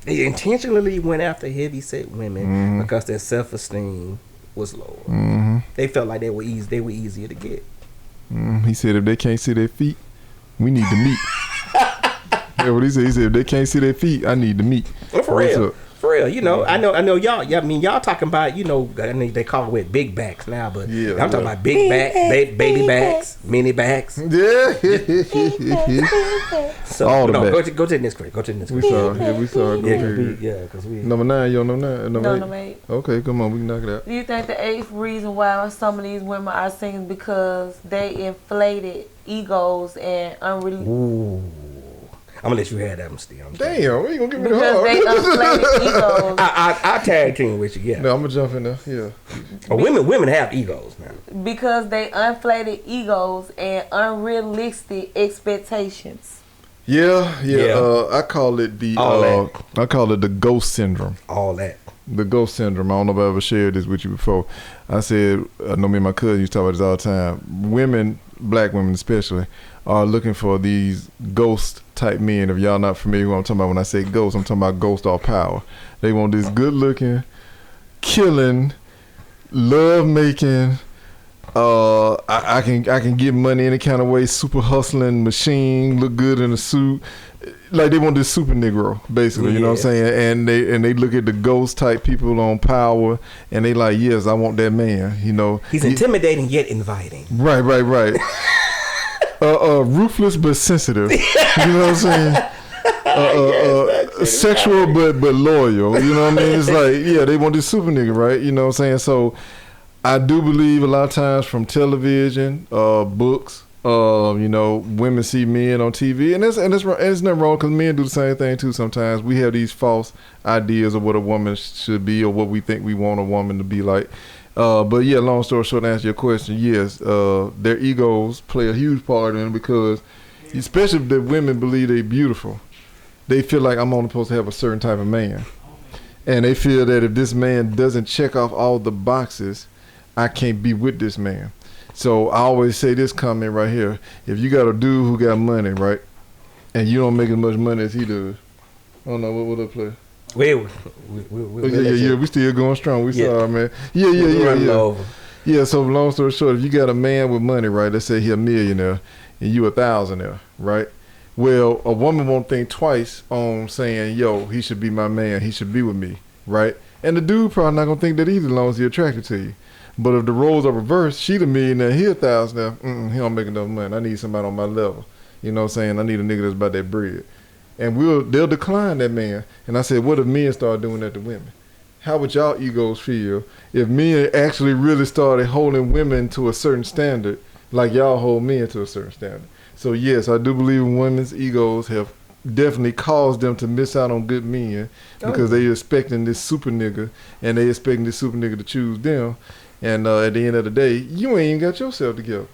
They intentionally went after heavy-set women because their self-esteem was lower. They felt like they were easier to get. He said if they can't see their feet, we need to meet. That's what he said. He said if they can't see their feet, I need to meet. For real. For real, you know, I know y'all. I mean, y'all talking about, you know, they call it big backs now, but I'm talking about big back, baby backs, mini backs. Yeah. So all go to the next question. Go to the next question. We saw it. Because we number 9. You on number 9? Number 8. Okay, come on, we can knock it out. Do you think the 8th reason why some of these women are single because they inflated egos and unrealistic? I'm gonna let you have that one, Steve. Damn, we ain't gonna give me the hard. Because they inflated egos. I tag team with you, yeah. No, I'm gonna jump in there, yeah. Women have egos now. Because they inflated egos and unrealistic expectations. Yeah. I call it the ghost syndrome. All that. The ghost syndrome. I don't know if I ever shared this with you before. I said, I know me and my cousin used to talk about this all the time. Women, black women especially, are looking for these ghost type men. If y'all not familiar with what I'm talking about when I say ghost, I'm talking about ghost or power. They want this good looking, killing, love making, I can get money any kind of way. Super hustling machine, look good in a suit. Like they want this super Negro, basically. You know what I'm saying? And they look at the ghost type people on Power, and they like, yes, I want that man. You know, he's intimidating yet inviting. Right. Ruthless but sensitive. You know what I'm saying? Sexual but loyal. You know what I mean? It's like, yeah, they want this super nigga, right? You know what I'm saying? So I do believe a lot of times from television, books, you know, women see men on TV, and it's nothing wrong because men do the same thing too. Sometimes we have these false ideas of what a woman should be or what we think we want a woman to be like. But yeah, long story short, to answer your question, yes, their egos play a huge part in it because, especially if the women believe they're beautiful, they feel like I'm only supposed to have a certain type of man, and they feel that if this man doesn't check off all the boxes, I can't be with this man. So I always say this comment right here: if you got a dude who got money, right, and you don't make as much money as he does, I don't know what I play. We still going strong. We saw, man. Yeah. So long story short, if you got a man with money, right, let's say he a millionaire and you a thousandaire, right? Well, a woman won't think twice on saying, yo, he should be my man, he should be with me, right? And the dude probably not gonna think that either, as long as he attracted to you. But if the roles are reversed, she the millionaire, he a thousandaire, he don't make enough money. I need somebody on my level. You know what I'm saying? I need a nigga that's about that bread. And they'll decline that man. And I said, what if men start doing that to women? How would y'all egos feel if men actually really started holding women to a certain standard like y'all hold men to a certain standard? So yes, I do believe women's egos have definitely caused them to miss out on good men because they expecting this super nigga and they expecting this super nigga to choose them. And at the end of the day, you ain't even got yourself together.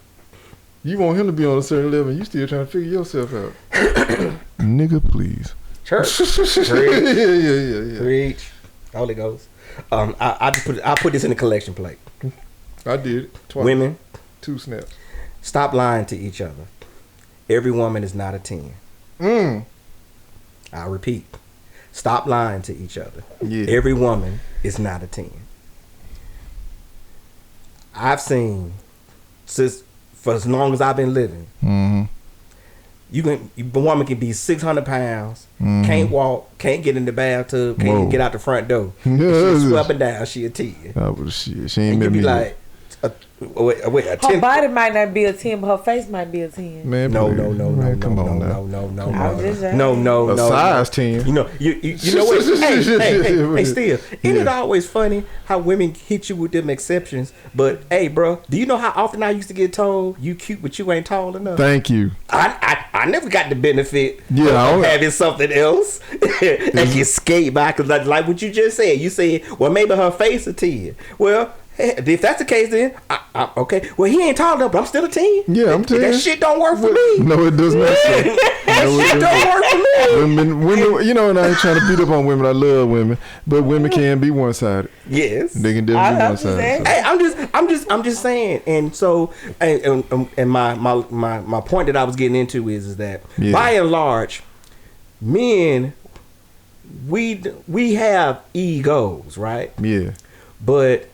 You want him to be on a certain level, and you still trying to figure yourself out. Nigga, please. Church. Yeah. Preach. Holy Ghost. I put this in the collection plate. I did it twice. Women, 2 snaps. Stop lying to each other. Every woman is not a 10. I repeat. Stop lying to each other. Yeah. Every woman is not a 10. I've seen for as long as I've been living, a woman can be 600 pounds, can't walk, can't get in the bathtub, can't even get out the front door. She's swept down, she a 10. Oh, shit. She ain't and met you be me like, a 10. Her body might not be a 10, but her face might be a 10. Man, No. A size 10. You know what? Hey, still, ain't it always funny how women hit you with them exceptions? But hey, bro, do you know how often I used to get told you cute, but you ain't tall enough? Thank you. I never got the benefit of having something else and you skate by, because like what you just said. You said, well, maybe her face a 10. Well, if that's the case, then okay. Well, he ain't tall enough, but I'm still a 10. Yeah, I'm 10. That shit don't work for me. No, it does not. That shit don't work for me. Women, you know, and I ain't trying to beat up on women. I love women, but women can be one-sided. Yes, they can definitely be one-sided. So. Hey, I'm just saying. And so, and my point that I was getting into is that by and large, men, we have egos, right? Yeah, but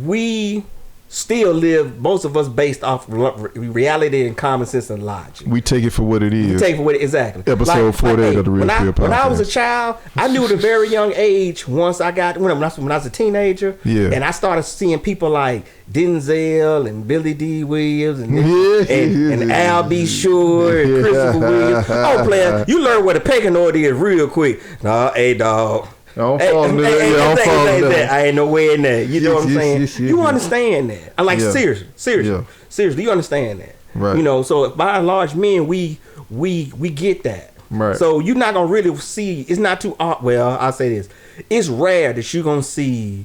we still live, most of us, based off reality and common sense and logic. We take it for what it is. Exactly. Episode 48 of the Real Clear Podcast. When I was a child, I knew at a very young age, once I got, when I was a teenager, and I started seeing people like Denzel and Billy D. Williams and Al B. Sure and Christopher Williams. Oh, player, you learn what a pecking is real quick. Nah, hey, dog. I ain't nowhere in there. You know what I'm saying? You understand that? I'm like, seriously, you understand that? Right. You know, so by and large, men, we get that. Right. So you're not gonna really see. It's not too. Well, I'll say this: it's rare that you're gonna see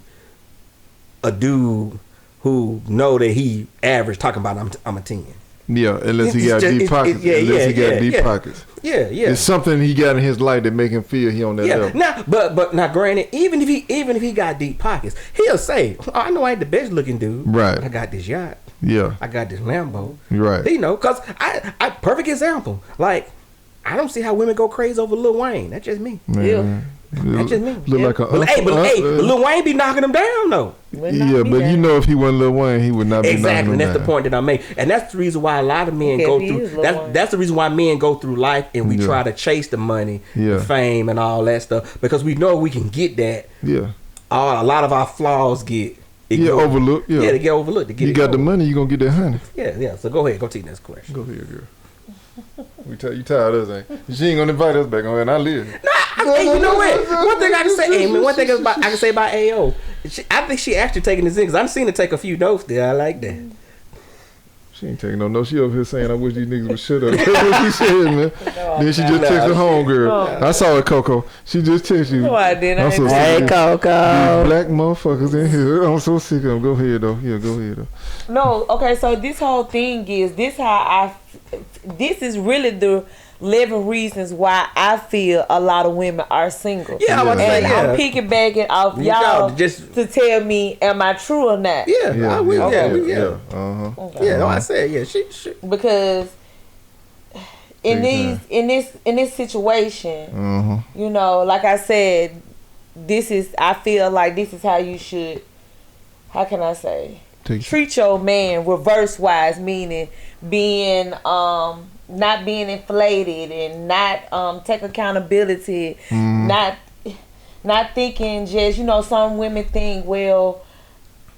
a dude who know that he average talking about I'm a 10. Yeah, unless he got deep pockets. Deep pockets. Yeah. It's something he got in his life that make him feel he on that level. Now, but now, granted, even if he got deep pockets, he'll say, oh, "I know I ain't the best looking dude. Right. I got this yacht. Yeah. I got this Lambo. Right. You know, cause I perfect example. Like, I don't see how women go crazy over Lil Wayne. That's just me. Man. That's just me. Look like a but Lil Wayne be knocking him down though. Yeah, but you know, if he wasn't Lil Wayne, he would not be knocking him down. Exactly, that's the point that I make, and that's the reason why a lot of men go through. That's the reason why men go through life and we try to chase the money, the fame, and all that stuff because we know we can get that. Yeah. A lot of our flaws get overlooked. Yeah, they get overlooked. You got the money, you gonna get that honey. Yeah. So go ahead, go to the next question. Go ahead, girl. You tired of us, ain't? She ain't gonna invite us back on, and I live. You know what? One thing I can say, one thing I can say about AO, I think she actually taking this in because I've seen her take a few notes there. I like that. She ain't taking no notes. She over here saying, "I wish these niggas would shut up." That's what she said, man. Then she just texted home, girl. I saw it, Coco. She just texted you. No, I didn't. I'm so hey, Coco. These black motherfuckers in here. I'm so sick of them. Go ahead, though. Yeah, go ahead, though. No, okay. So this whole thing is this is really the 11 reasons why I feel a lot of women are single. Yeah, I'm piggybacking off y'all just to tell me, am I true or not? Yeah, I said she because in this situation, you know, like I said, I feel like this is how you should. How can I say? Treat your man reverse wise, meaning being not being inflated and not take accountability, not thinking just, you know, some women think, well,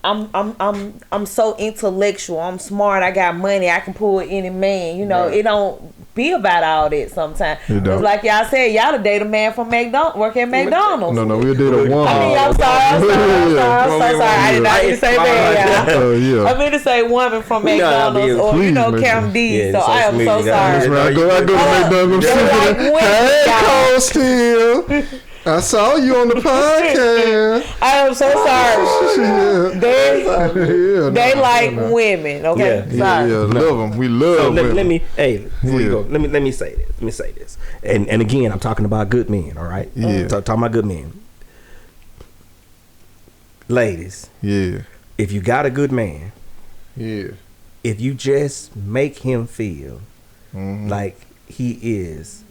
I'm so intellectual, I'm smart, I got money, I can pull any man, you know. It don't be about all that sometimes. It's like y'all said, y'all to date a man from work at McDonald's. No, we'll date a woman. I mean, I'm sorry. I did not mean to say that, y'all. I mean to say woman from McDonald's or, you know, Camp D. So I am so sorry. I go to McDonald's. Hey, Cole Steele. I saw you on the podcast. I am so sorry. They like women. Okay, sorry. Love them. We love women. Let me go. Let me say this. Let me say this. And again, I'm talking about good men. All right. Yeah. Talking about good men. Ladies. Yeah. If you got a good man. Yeah. If you just make him feel like he is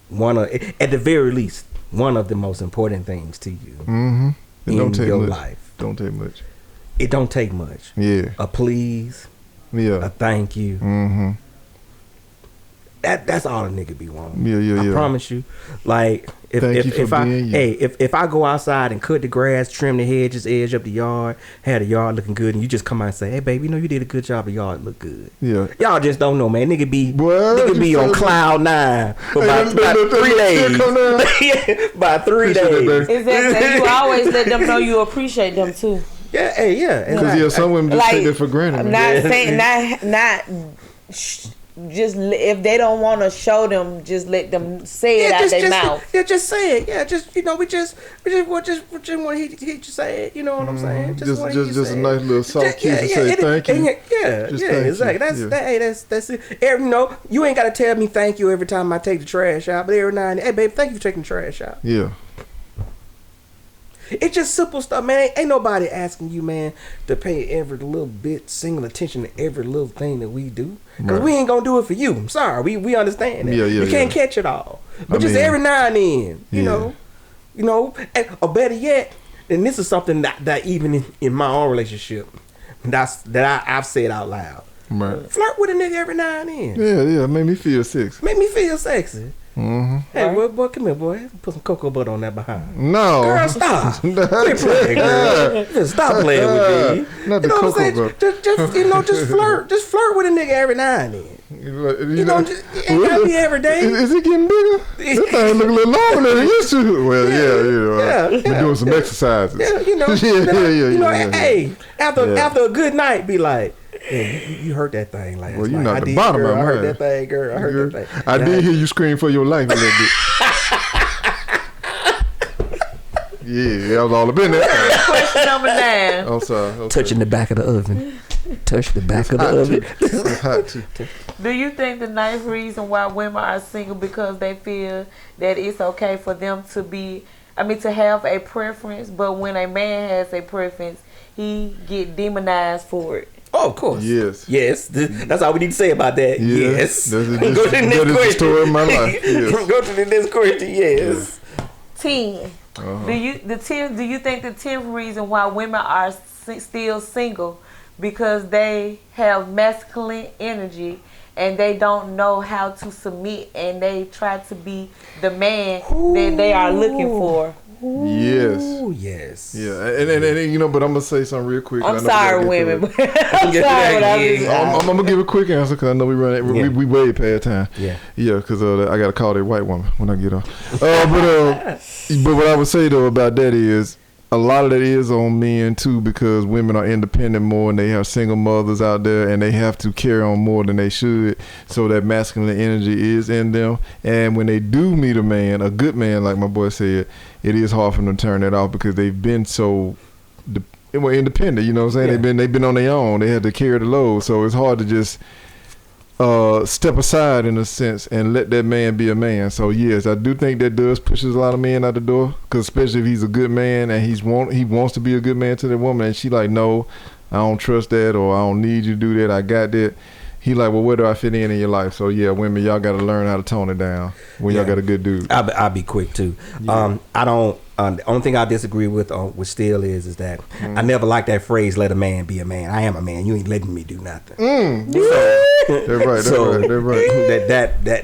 at the very least, one of the most important things to you in your life. Don't take much. It don't take much. Yeah. A please. Yeah. A thank you. That's all a nigga be wanting. Yeah. I promise you. Like if I go outside and cut the grass, trim the hedges, edge up the yard, had the yard looking good, and you just come out and say, "Hey, baby, you know you did a good job. The yard look good." Yeah. Y'all just don't know, man. Nigga be on cloud 9 for about 3 days. By 3 days. Exactly. You always let them know you appreciate them too. Yeah. Because some women just take it for granted. I'm not saying just if they don't want to show them, just let them say it out their mouth. Yeah, just say it. Yeah, just we just want to hear you say it. You know what I'm saying? Just a nice little soft kiss and say thank you. Exactly. That's it. You ain't got to tell me thank you every time I take the trash out, but every now and then, hey babe, thank you for taking the trash out. Yeah. It's just simple stuff, man. Ain't nobody asking you, man, to pay every little bit, single attention to every little thing that we do. Because we ain't going to do it for you. I'm sorry. We understand that. You can't catch it all. But just every now and then, you know, or better yet, and this is something that even in my own relationship, that I've said out loud. Right. Flirt with a nigga every now and then. Yeah. Make me feel sexy. Hey, boy, come here, boy. Put some cocoa butter on that behind. No. Girl, stop. Quit playing, girl. Just stop playing with me. Not the cocoa butter. Just flirt. Just flirt with a nigga every now and then. It ain't gotta be every day. Is it getting bigger? This thing look a little longer than it used to. Well, we're doing some exercises. Hey, after a good night, be like, hey, you hurt that thing last night. Well, you knocked the bottom of it. I heard that thing, girl. I heard that thing. I did hear you scream for your life a little bit. Yeah, that was all up in there. Question number 9. I'm sorry. Okay. Touching the back of the oven. Touch the back of the oven. It's hot too. Do you think the 9th reason why women are single because they feel that it's okay for them to have a preference, but when a man has a preference, he get demonized for it? Oh, of course. Yes. That's all we need to say about that. Yes. Go to the next question. Story of my life. Yes. Go to the next question. Yes. 10. Do you think the 10th reason why women are still single because they have masculine energy and they don't know how to submit and they try to be the man that they are looking for? Yes. Yeah, and but I'm gonna say something real quick. I'm sorry, women. I'm sorry, I'm gonna give a quick answer because I know we way past time. Yeah, because I gotta call that white woman when I get on. But what I would say though about that is a lot of that is on men too, because women are independent more and they have single mothers out there and they have to carry on more than they should. So that masculine energy is in them. And when they do meet a man, a good man, like my boy said, it is hard for them to turn that off because they've been so independent. You know what I'm saying? Yeah. They've been on their own. They had to carry the load. So it's hard to just step aside in a sense and let that man be a man. So yes, I do think that does pushes a lot of men out the door, because especially if he's a good man and he wants to be a good man to the woman and she like, no, I don't trust that, or I don't need you to do that, I got that. He like, well, where do I fit in your life? So yeah, women, y'all got to learn how to tone it down when y'all got a good dude. I'll be quick too. I don't. The only thing I disagree with Steele is that I never liked that phrase, "Let a man be a man." I am a man. You ain't letting me do nothing. They're right.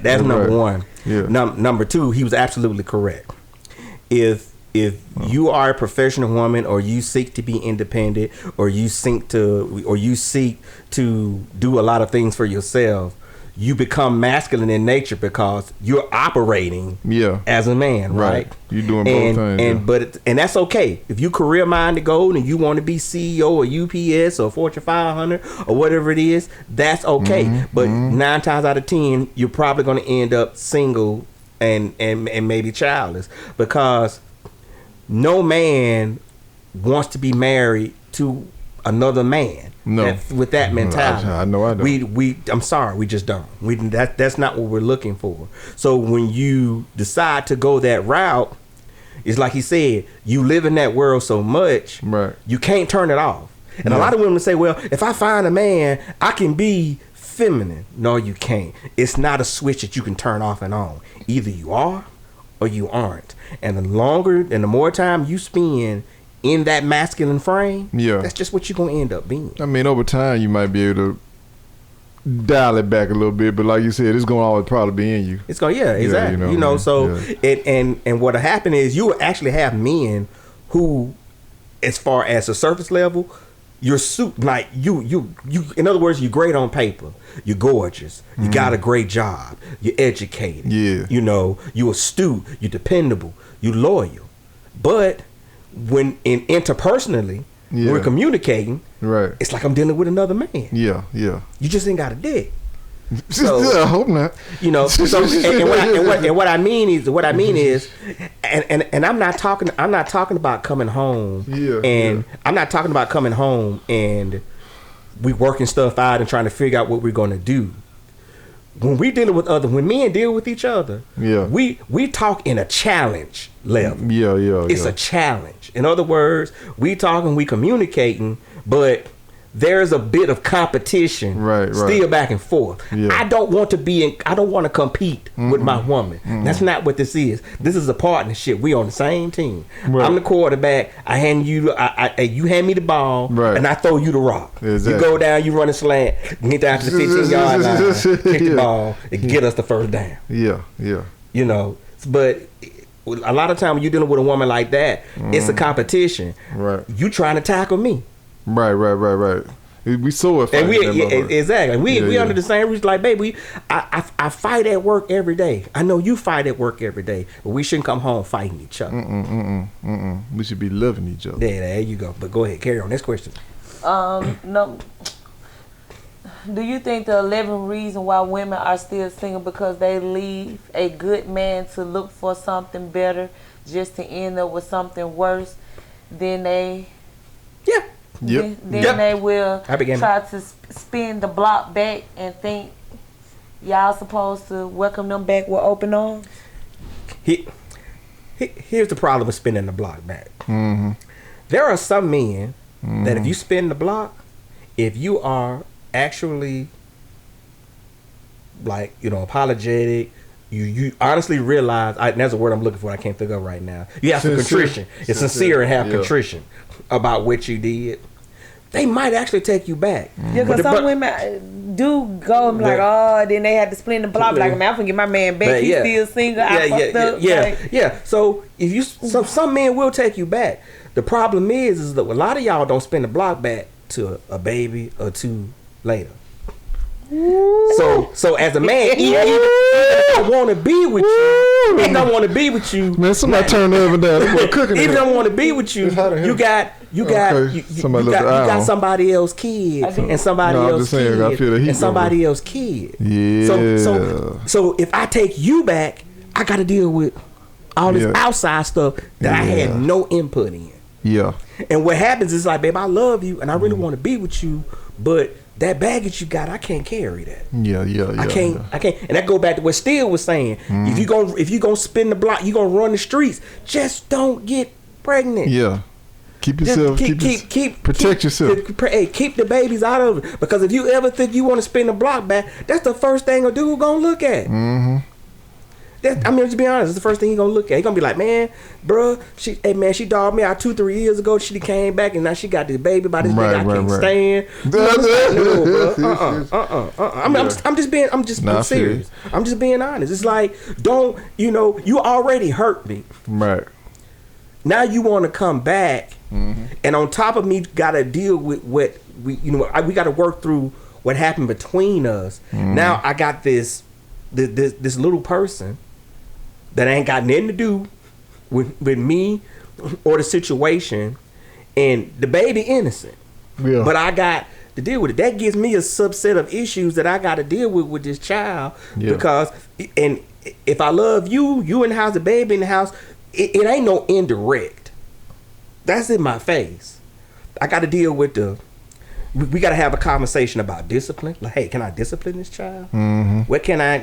That's number one. Yeah. Number two, he was absolutely correct. If you are a professional woman, or you seek to be independent, or you seek to do a lot of things for yourself, you become masculine in nature because you're operating as a man, right? You're doing both things. And that's okay. If you career minded goal and you want to be CEO or UPS or Fortune 500 or whatever it is, that's okay. But 9 times out of 10, you're probably going to end up single and maybe childless, because no man wants to be married to another man. No, with that mentality. I know I don't. I'm sorry, we just don't. That's not what we're looking for. So when you decide to go that route, it's like he said, you live in that world so much, right? You can't turn it off. And a lot of women say, well, if I find a man, I can be feminine. No, you can't. It's not a switch that you can turn off and on. Either you are or you aren't. And the longer and the more time you spend in that masculine frame, that's just what you're gonna end up being. I mean, over time you might be able to dial it back a little bit, but like you said, it's gonna always probably be in you. It's gonna, exactly. And what'll happen is you will actually have men who, as far as the surface level, you're like you. In other words, you're great on paper. You're gorgeous. You got a great job. You're educated. Yeah. You're astute. You're dependable. You're loyal. But when interpersonally we're communicating, right, it's like I'm dealing with another man. Yeah. You just ain't got a dick. So, I hope not. And what I mean is, and I'm not talking about coming home. I'm not talking about coming home and we working stuff out and trying to figure out what we're gonna do. When when men deal with each other, we talk in a challenge level. It's a challenge. In other words, we talking, we communicating, but there's a bit of competition, still back and forth. I don't want to compete with my woman. That's not what this is. This is a partnership. We on the same team. I'm the quarterback. I hand you, you hand me the ball, and I throw you the rock. Exactly. You go down, you run a slant, get down to the 15-yard line, kick the ball, and get us the first down. But a lot of time when you're dealing with a woman like that, it's a competition. You trying to tackle me. Right. We so effective. Exactly. We under the same roof. Like, baby, I fight at work every day. I know you fight at work every day, but we shouldn't come home fighting each other. We should be loving each other. There you go. But go ahead, carry on. Next question. No. Do you think the 11 reason why women are still single because they leave a good man to look for something better, just to end up with something worse? Then they they will try to spin the block back and think y'all supposed to welcome them back with open arms? Here's the problem with spinning the block back. There are some men that if you spin the block, if you are actually apologetic, you honestly realize, and that's a word I'm looking for. I can't think of right now. You have some contrition. It's sincere and have contrition about what you did. They might actually take you back. Yeah, because some women do go and be like, oh, then they had to split the block. Like, man, I'm gonna get my man back. He's still single. Yeah. So if you, some men will take you back. The problem is that a lot of y'all don't spend the block back to a baby or two later. So as a man, even if I want to be with you, even I want to be with you. Man, somebody turn the oven down. Even I want to be with you, you got somebody else kid and somebody else kid and somebody else kid. Yeah. So if I take you back, I got to deal with all this outside stuff that I had no input in. Yeah. And what happens is like, babe, I love you and I really want to be with you, but that baggage you got, I can't carry that. Yeah. I can't. And that go back to what Steele was saying. If you gonna spin the block, you gonna run the streets. Just don't get pregnant. Yeah. Keep yourself. Protect yourself. Keep the babies out of it. Because if you ever think you want to spin the block back, that's the first thing a dude gonna look at. To be honest, it's the first thing he gonna look at. He gonna be like, man, bruh, she dogged me out 2-3 years ago. She came back and now she got this baby by this nigga I can't stand. I'm serious. I'm just being honest. It's like, you already hurt me. Right. Now you want to come back, and on top of me, gotta deal with what we gotta work through what happened between us. Now I got this little person that ain't got nothing to do with me or the situation, and the baby innocent. Yeah. But I got to deal with it. That gives me a subset of issues that I got to deal with this child. Yeah. Because, and if I love you in the house, the baby in the house, it ain't no indirect. That's in my face. I got to deal with we got to have a conversation about discipline. Like, hey, can I discipline this child? What can I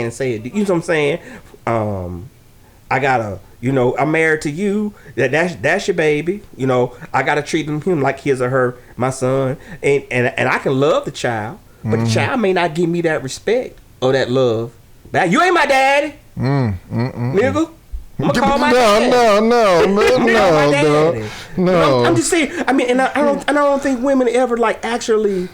say? You know what I'm saying? I gotta, I'm married to you. That's your baby. I gotta treat him like his or her, my son. And I can love the child, but the child may not give me that respect or that love. You ain't my daddy, nigga. I'm gonna call my dad. No. I'm just saying. I mean, and I don't think women ever actually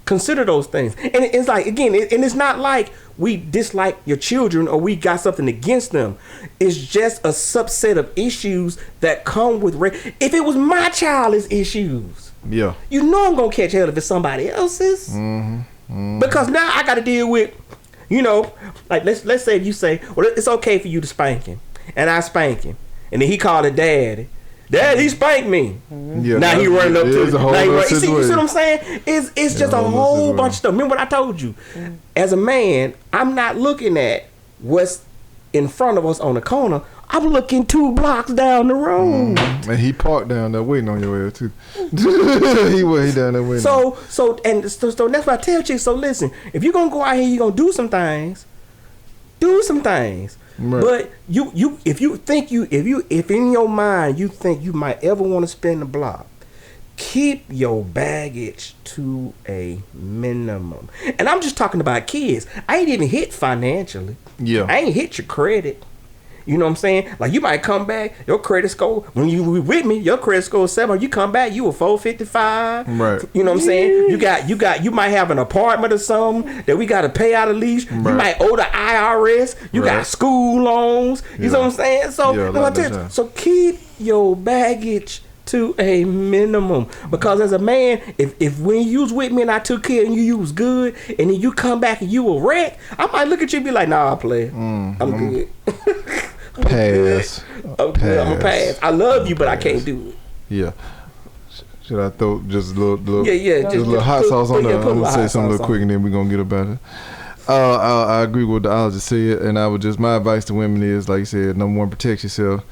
consider those things. And it's like, again, and it's not like we dislike your children or we got something against them. It's just a subset of issues that come with if it was my child's issues, I'm gonna catch hell if it's somebody else's. Because now I got to deal with. Let's say if you say, well, it's okay for you to spank him, and I spank him, and then he called it daddy. Dad, he spanked me. Yeah, now he running up to you see what I'm saying? It's just a whole bunch of stuff. Remember what I told you? As a man, I'm not looking at what's in front of us on the corner. I'm looking 2 blocks down the road. And he parked down there waiting on your ass too. he down there waiting. So that's what I tell you. So listen, if you're gonna go out here, you're gonna do some things. Right. But if in your mind you think you might ever want to spin the block, keep your baggage to a minimum. And I'm just talking about kids. I ain't even hit financially. Yeah. I ain't hit your credit. You know what I'm saying? Like, you might come back, your credit score, when you with me, your credit score is 7. You come back, you a 455. Right. You know what I'm saying? You might have an apartment or something that we got to pay out of lease. Right. You might owe the IRS. You got school loans. You know what I'm saying? So, so keep your baggage to a minimum, because as a man, if when you was with me and I took care of you was good, and then you come back and you a wreck, I might look at you and be like, nah, I play. I'm good. Pass. I'm gonna pass. I love you, but I can't do it. Yeah. Should I throw just a little just a little hot sauce on there? I'm gonna say something real quick and then we're gonna get about it. I agree with what I just said, and my advice to women is, like you said, number one, protect yourself.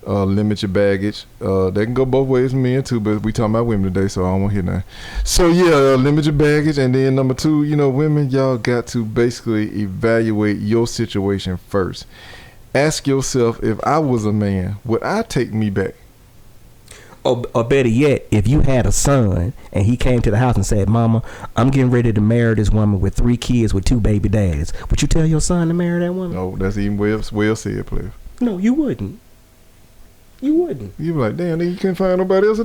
Limit your baggage. They can go both ways, men too, but we talking about women today, so I don't want to hear nothing. So limit your baggage, and then number two, women, y'all got to basically evaluate your situation first. Ask yourself, if I was a man, would I take me back? Or better yet, if you had a son and he came to the house and said, "Mama, I'm getting ready to marry this woman with 3 kids with 2 baby dads," would you tell your son to marry that woman? No, that's even well said, player. No, you wouldn't. You wouldn't. You be like, damn, nigga, you can't find nobody else to